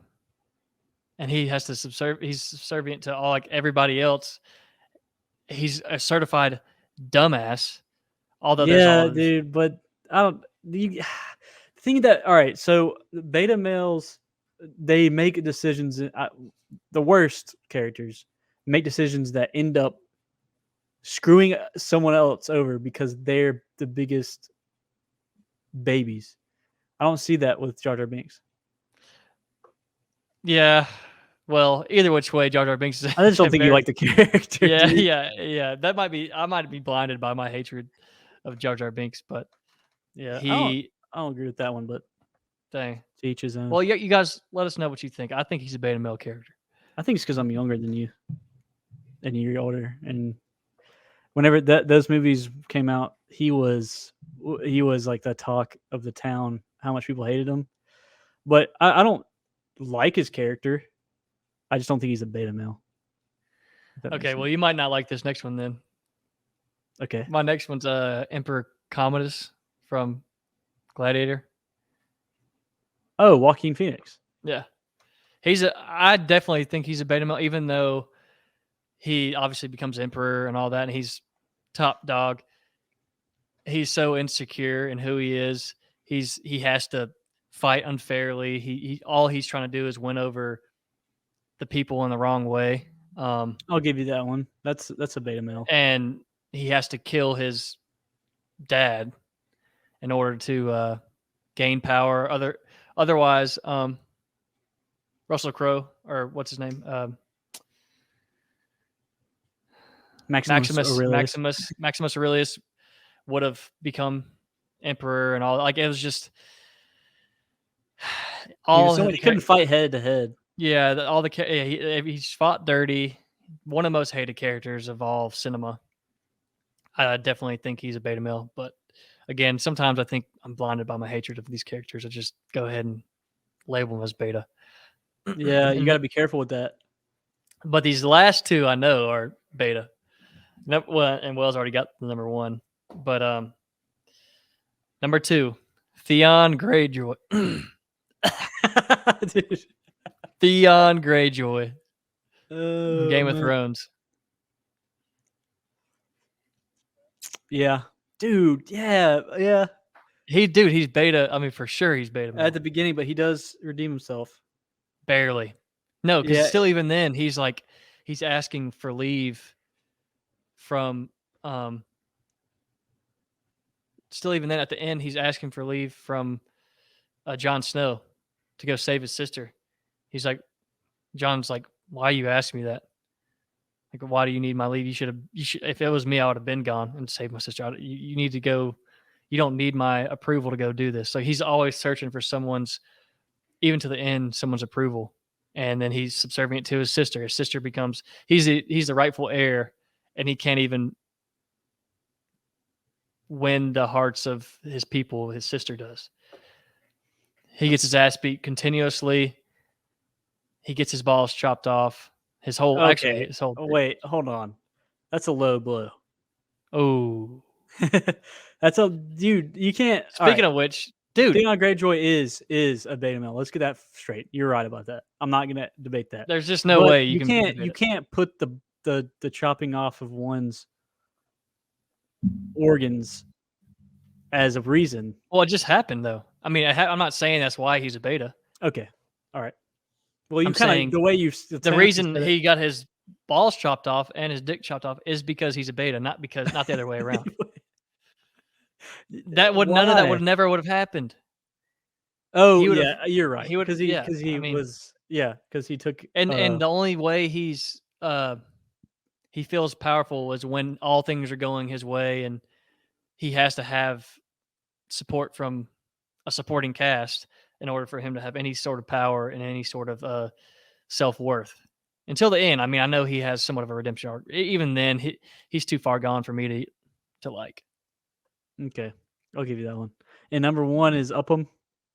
Speaker 1: and he has to he's subservient to all like everybody else. He's a certified dumbass. Although there's all
Speaker 2: Yeah,
Speaker 1: of
Speaker 2: dude. But I don't. You, think that all right. So beta males, they make decisions. The worst characters make decisions that end up screwing someone else over because they're the biggest babies. I don't see that with Jar Jar Binks.
Speaker 1: yeah. Well, either which way, Jar Jar Binks is
Speaker 2: I just don't think you like the character.
Speaker 1: yeah,
Speaker 2: dude.
Speaker 1: yeah. That might be. I might be blinded by my hatred of Jar Jar Binks, but
Speaker 2: Yeah,
Speaker 1: he
Speaker 2: I don't agree with that one, but
Speaker 1: dang.
Speaker 2: To each his own.
Speaker 1: Well, you guys let us know what you think. I think he's a beta male character.
Speaker 2: I think it's because I'm younger than you, and you're older. And whenever those movies came out, he was like the talk of the town. How much people hated him, but I don't like his character. I just don't think he's a beta male.
Speaker 1: Okay, well, you might not like this next one then.
Speaker 2: Okay.
Speaker 1: My next one's Emperor Commodus from Gladiator.
Speaker 2: Oh, Joaquin Phoenix.
Speaker 1: Yeah. I definitely think he's a beta male, even though he obviously becomes emperor and all that, and he's top dog. He's so insecure in who he is. He has to fight unfairly. All he's trying to do is win over the people in the wrong way.
Speaker 2: I'll give you that one. That's a beta male.
Speaker 1: And he has to kill his dad in order to gain power. Otherwise, Russell Crowe, or what's his name? Maximus Aurelius would have become emperor and all. Like, it was just
Speaker 2: he couldn't fight head to head.
Speaker 1: Yeah, he's fought dirty. One of the most hated characters of all cinema. I definitely think he's a beta male, but again, sometimes I think I'm blinded by my hatred of these characters. I just go ahead and label them as beta.
Speaker 2: Yeah, you got to be careful with that.
Speaker 1: But these last two I know are beta. And Wells already got the number one. But number two, Theon Greyjoy. Theon Greyjoy. Game of Thrones.
Speaker 2: Yeah. Dude, yeah.
Speaker 1: He's beta. I mean, for sure he's beta.
Speaker 2: At the beginning, but he does redeem himself.
Speaker 1: Barely. No, because still even then, he's asking for leave from still even then at the end, he's asking for leave from Jon Snow to go save his sister. He's like, Jon's like, why are you asking me that? Like, why do you need my leave? You should, if it was me, I would have been gone and saved my sister. You need to go. You don't need my approval to go do this. So he's always searching for even to the end, someone's approval. And then he's subservient to his sister. His sister becomes, he's the rightful heir, and he can't even win the hearts of his people. His sister does. He gets his ass beat continuously. He gets his balls chopped off. Wait,
Speaker 2: hold on. That's a low blow.
Speaker 1: Oh,
Speaker 2: that's dude. You can't.
Speaker 1: Speaking of which, dude,
Speaker 2: Theon Greyjoy is a beta male. Let's get that straight. You're right about that. I'm not gonna debate that.
Speaker 1: There's just no way you
Speaker 2: can't put the chopping off of one's organs as a reason.
Speaker 1: Well, it just happened though. I mean, I'm not saying that's why he's a beta.
Speaker 2: Okay, all right. Well, the
Speaker 1: reason he got his balls chopped off and his dick chopped off is because he's a beta, not the other way around. None of that never would have happened.
Speaker 2: Oh, yeah, you're right. Because he took
Speaker 1: and the only way he feels powerful is when all things are going his way, and he has to have support from a supporting cast in order for him to have any sort of power and any sort of self-worth. Until the end, I mean, I know he has somewhat of a redemption arc. Even then, he's too far gone for me to like.
Speaker 2: Okay, I'll give you that one. And number one is Upham.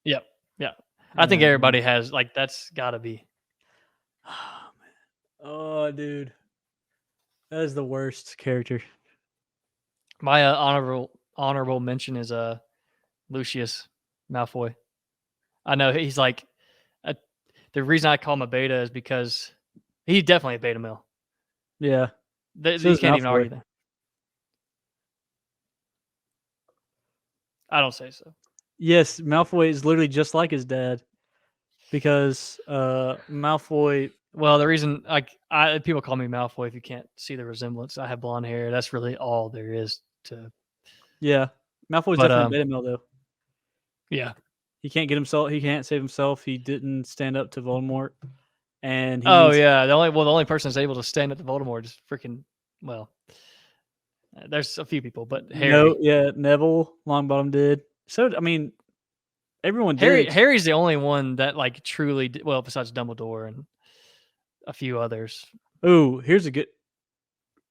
Speaker 1: Yep, yeah. I think everybody has, like, that's got to be.
Speaker 2: Oh, man. Oh, dude. That is the worst character.
Speaker 1: My honorable mention is Lucius Malfoy. I know he's like, the reason I call him a beta is because he's definitely a beta male.
Speaker 2: Yeah.
Speaker 1: You can't even argue that. I don't say so.
Speaker 2: Yes, Malfoy is literally just like his dad, because Malfoy.
Speaker 1: Well, the reason people call me Malfoy, if you can't see the resemblance, I have blonde hair. That's really all there is to.
Speaker 2: Yeah, Malfoy's definitely a beta male though.
Speaker 1: Yeah,
Speaker 2: he can't get himself. He can't save himself. He didn't stand up to Voldemort, and
Speaker 1: the only person that's able to stand up to Voldemort is freaking there's a few people, but Harry.
Speaker 2: Neville Longbottom did. So I mean, everyone did.
Speaker 1: Harry's the only one that like truly well, besides Dumbledore and a few others.
Speaker 2: Oh, here's a good.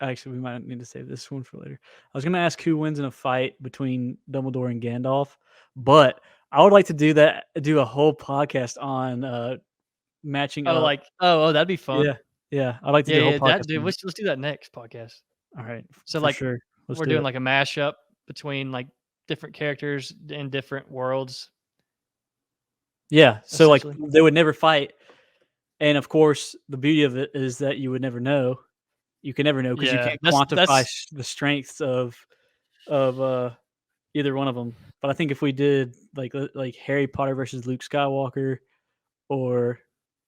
Speaker 2: Actually, we might need to save this one for later. I was going to ask who wins in a fight between Dumbledore and Gandalf, but I would like to do a whole podcast on matching
Speaker 1: Oh,
Speaker 2: up.
Speaker 1: like that'd be fun.
Speaker 2: Yeah. I'd like to do a whole podcast.
Speaker 1: That dude. Let's do that next podcast.
Speaker 2: All right.
Speaker 1: So
Speaker 2: for
Speaker 1: like
Speaker 2: sure.
Speaker 1: we're doing like a mashup between like different characters in different worlds.
Speaker 2: Yeah. So like they would never fight, and of course the beauty of it is that you would never know. You can never know because you can't quantify the strengths of either one of them. But I think if we did like Harry Potter versus Luke Skywalker, or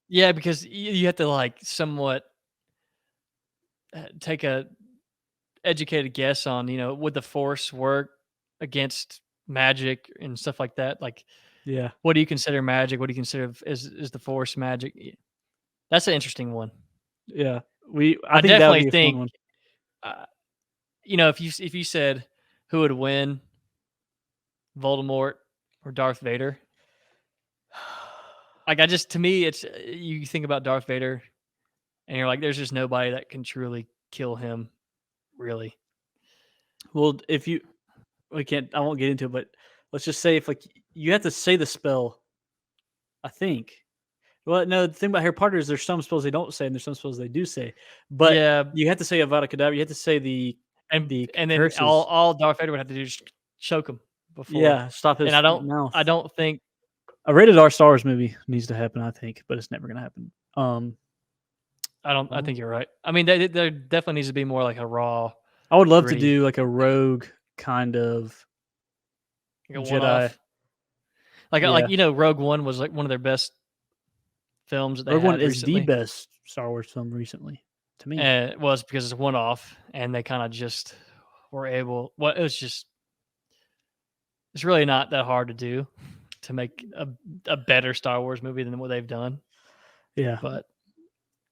Speaker 1: because you have to like somewhat take a educated guess on would the Force work against magic and stuff like that. Like,
Speaker 2: yeah,
Speaker 1: what do you consider magic? What do you consider is the Force magic? That's an interesting one.
Speaker 2: Yeah, I think that would be a fun one.
Speaker 1: If you said who would win, Voldemort or Darth Vader, like to me, it's you think about Darth Vader, and you're like, there's just nobody that can truly kill him, really.
Speaker 2: Well, I won't get into it, but let's just say if like you have to say the spell, I think. Well, no, the thing about Harry Potter is there's some spells they don't say and there's some spells they do say. But you have to say Avada Kedavra. You have to say the
Speaker 1: then
Speaker 2: curses.
Speaker 1: all Darth Vader would have to do is choke him before.
Speaker 2: Yeah, stop his
Speaker 1: mouth. I don't think
Speaker 2: a rated R Star Wars movie needs to happen. I think, but it's never going to happen.
Speaker 1: I think you're right. I mean, there definitely needs to be more like a raw.
Speaker 2: I would love to do like a rogue kind of
Speaker 1: like Jedi. Like Rogue One was like one of their best films. Rogue One is
Speaker 2: the best Star Wars film recently to me.
Speaker 1: And it was because it's a one-off, and they kind of just were able. Well, it's really not that hard to do to make a better Star Wars movie than what they've done.
Speaker 2: Yeah,
Speaker 1: but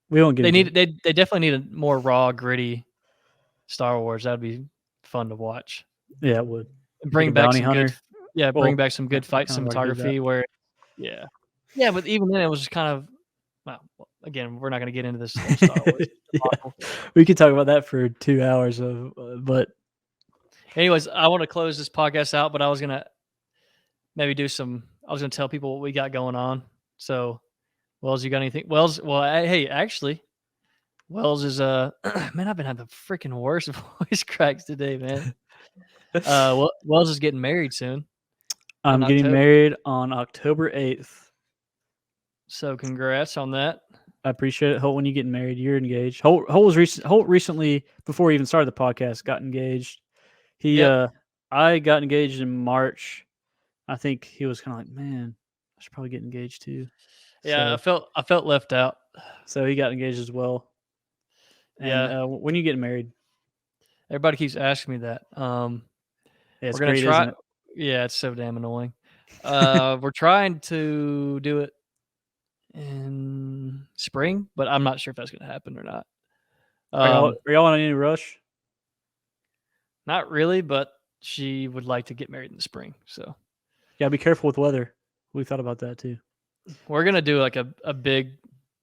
Speaker 2: we won't get.
Speaker 1: They definitely need a more raw, gritty Star Wars. That'd be fun to watch.
Speaker 2: Yeah, it would.
Speaker 1: Bring back some good. Yeah, bring back some good fight cinematography. But even then, it was just kind of. Well, again, we're not going to get into this Star Wars.
Speaker 2: We could talk about that for 2 hours but.
Speaker 1: Anyways, I want to close this podcast out, but I was gonna maybe I was gonna tell people what we got going on. So, Wells, you got anything? Wells, well, hey, actually, Wells is man, I've been having the freaking worst voice cracks today, man. Wells is getting married soon.
Speaker 2: I'm getting married on October 8th.
Speaker 1: So congrats on that.
Speaker 2: I appreciate it. Holt, when you getting married, you're engaged. Holt recently, before we even started the podcast, got engaged. I got engaged in March. I think he was kind of like, man, I should probably get engaged too.
Speaker 1: Yeah, so, I felt left out.
Speaker 2: So he got engaged as well. And, when are you getting married?
Speaker 1: Everybody keeps asking me that.
Speaker 2: It's we're gonna try. Isn't it?
Speaker 1: Yeah, it's so damn annoying. We're trying to do it in spring, but I'm not sure if that's gonna happen or not.
Speaker 2: Are y'all in any rush?
Speaker 1: Not really, but she would like to get married in the spring. So,
Speaker 2: yeah, be careful with weather. We thought about that too.
Speaker 1: We're gonna do like a big,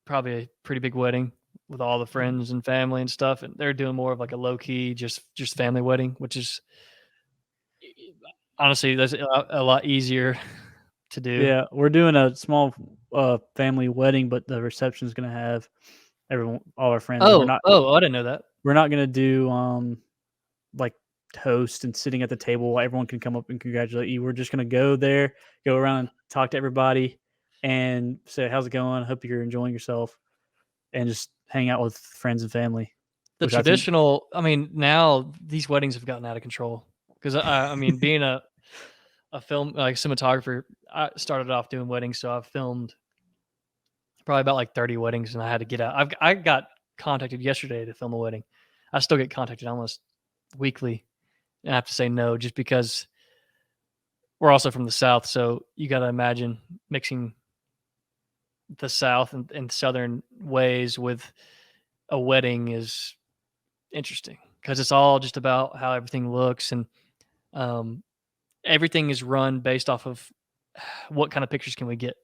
Speaker 1: probably a pretty big wedding with all the friends and family and stuff, and they're doing more of like a low key, just family wedding, which is honestly that's a lot easier to do.
Speaker 2: Yeah, we're doing a small family wedding, but the reception is gonna have all our friends.
Speaker 1: I didn't know that.
Speaker 2: We're not gonna do like toast and sitting at the table while everyone can come up and congratulate you. We're just going to go there, go around and talk to everybody and say, how's it going? I hope you're enjoying yourself, and just hang out with friends and family.
Speaker 1: The traditional, now these weddings have gotten out of control because being a film like cinematographer, I started off doing weddings. So I've filmed probably about like 30 weddings, and I had to get out. I got contacted yesterday to film a wedding. I still get contacted almost weekly. I have to say no, just because we're also from the South. So you got to imagine mixing the South and Southern ways with a wedding is interesting because it's all just about how everything looks, and everything is run based off of what kind of pictures can we get?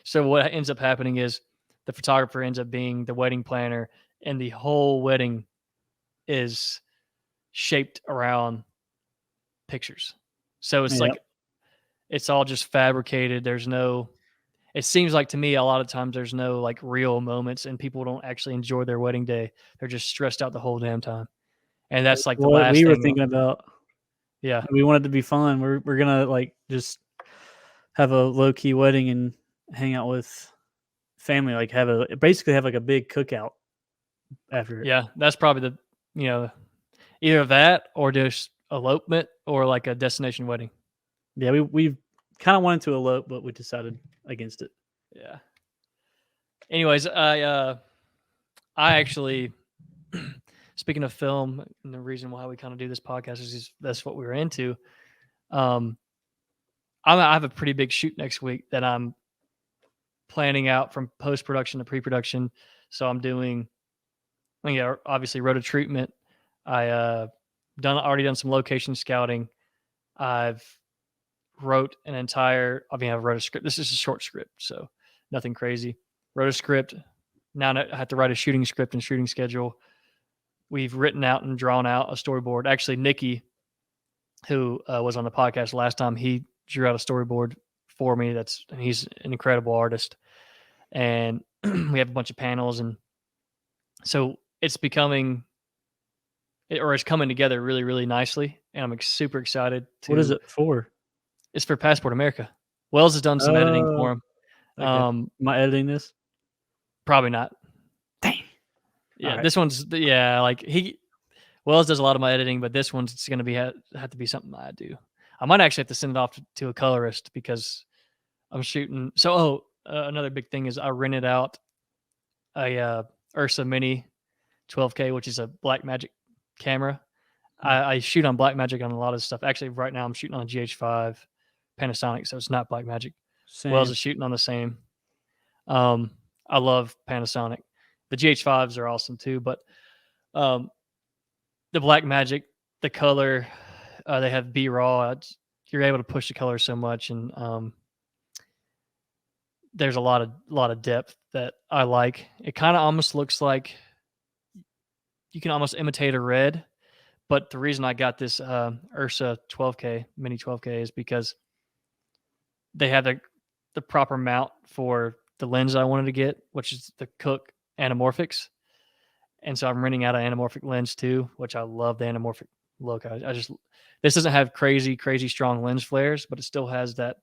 Speaker 1: So what ends up happening is the photographer ends up being the wedding planner, and the whole wedding is shaped around pictures. So it's
Speaker 2: Yep.
Speaker 1: like it's all just fabricated. There's no. It seems like to me a lot of times there's no like real moments, and people don't actually enjoy their wedding day. They're just stressed out the whole damn time, and that's like the
Speaker 2: What
Speaker 1: last
Speaker 2: we were
Speaker 1: thing.
Speaker 2: thinking about.
Speaker 1: Yeah,
Speaker 2: We wanted to be fun. We're gonna like just have a low key wedding and hang out with family. Like basically have like a big cookout after it.
Speaker 1: yeah, that's probably either that or just elopement or like a destination wedding.
Speaker 2: Yeah, we kind of wanted to elope, but we decided against it.
Speaker 1: Yeah. Anyways, I actually speaking of film, and the reason why we kind of do this podcast is that's what we were into. I have a pretty big shoot next week that I'm planning out from post production to pre production. So I'm doing, obviously roto treatment. I already done some location scouting. I've wrote an entire. I wrote a script. This is a short script, so nothing crazy. Wrote a script. Now I have to write a shooting script and shooting schedule. We've written out and drawn out a storyboard. Actually, Nikki, who was on the podcast last time, he drew out a storyboard for me. And he's an incredible artist. And we have a bunch of panels, and so it's it's coming together really, really nicely. And I'm super excited to.
Speaker 2: What is it for?
Speaker 1: It's for Passport America. Wells has done some editing for him.
Speaker 2: Okay. Am I editing this?
Speaker 1: Probably not.
Speaker 2: Dang.
Speaker 1: Yeah, this one's like Wells does a lot of my editing, but this one's going to have to be something I do. I might actually have to send it off to a colorist because I'm shooting. So, another big thing is I rented out a Ursa Mini 12K, which is a Blackmagic camera. I shoot on Blackmagic on a lot of stuff. Actually, right now I'm shooting on a GH5 Panasonic, so it's not Blackmagic. Wells is shooting on the same. I love Panasonic. The GH5s are awesome too, but the Blackmagic, the color, they have B-Raw. You're able to push the color so much, and there's a lot of depth that I like. It kind of almost looks like you can almost imitate a red, but the reason I got this Ursa 12K, Mini 12K, is because they have the proper mount for the lens I wanted to get, which is the Cook anamorphics. And so I'm renting out an anamorphic lens too, which I love the anamorphic look. This doesn't have crazy strong lens flares, but it still has that.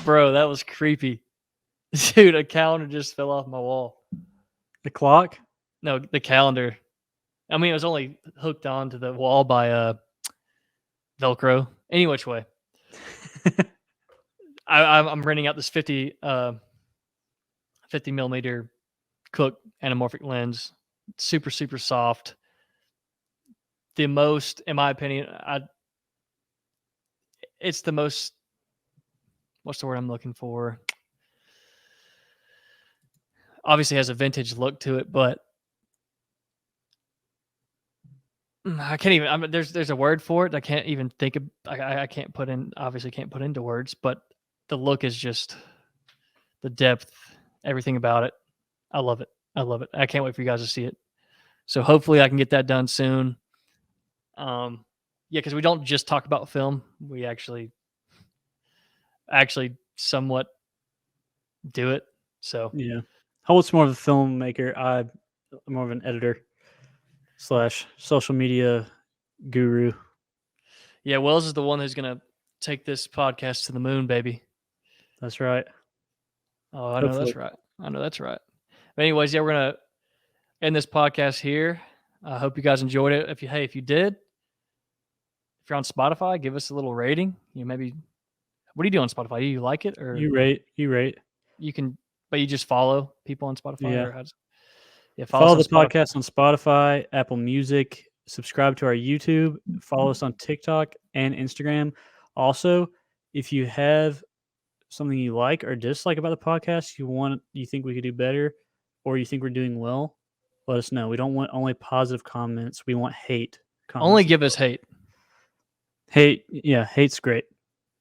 Speaker 1: Bro, that was creepy. Dude, a calendar just fell off my wall.
Speaker 2: The clock?
Speaker 1: No, the calendar. I mean, it was only hooked onto the wall by Velcro. Any which way. I'm renting out this 50 millimeter Cook anamorphic lens. Super soft. The most, in my opinion, it's the most. What's the word I'm looking for? Obviously has a vintage look to it, but I can't even. There's a word for it. I can't even think of. I can't put in. Obviously, can't put into words. But the look is just the depth, everything about it. I love it. I can't wait for you guys to see it. So hopefully, I can get that done soon. Yeah, because we don't just talk about film. We actually somewhat do it. So
Speaker 2: yeah, Holt's more of a filmmaker. I'm more of an editor / social media guru.
Speaker 1: Yeah, Wells is the one who's gonna take this podcast to the moon, baby.
Speaker 2: That's right.
Speaker 1: Oh, I know that's right. But anyways, yeah, we're gonna end this podcast here. I hope you guys enjoyed it. If you did, if you're on Spotify, give us a little rating. Maybe what do you do on Spotify? Do you like it or
Speaker 2: you rate?
Speaker 1: You can, but you just follow people on Spotify.
Speaker 2: Yeah.
Speaker 1: Or
Speaker 2: follow the podcast on Spotify, Apple Music. Subscribe to our YouTube. Follow us on TikTok and Instagram. Also, if you have something you like or dislike about the podcast, you think we could do better, or you think we're doing well, let us know. We don't want only positive comments. We want hate comments.
Speaker 1: Only give us hate.
Speaker 2: Hate's great.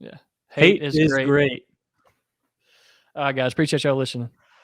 Speaker 1: Yeah.
Speaker 2: Hate
Speaker 1: is
Speaker 2: is
Speaker 1: great.
Speaker 2: great.
Speaker 1: All right, guys. Appreciate y'all listening.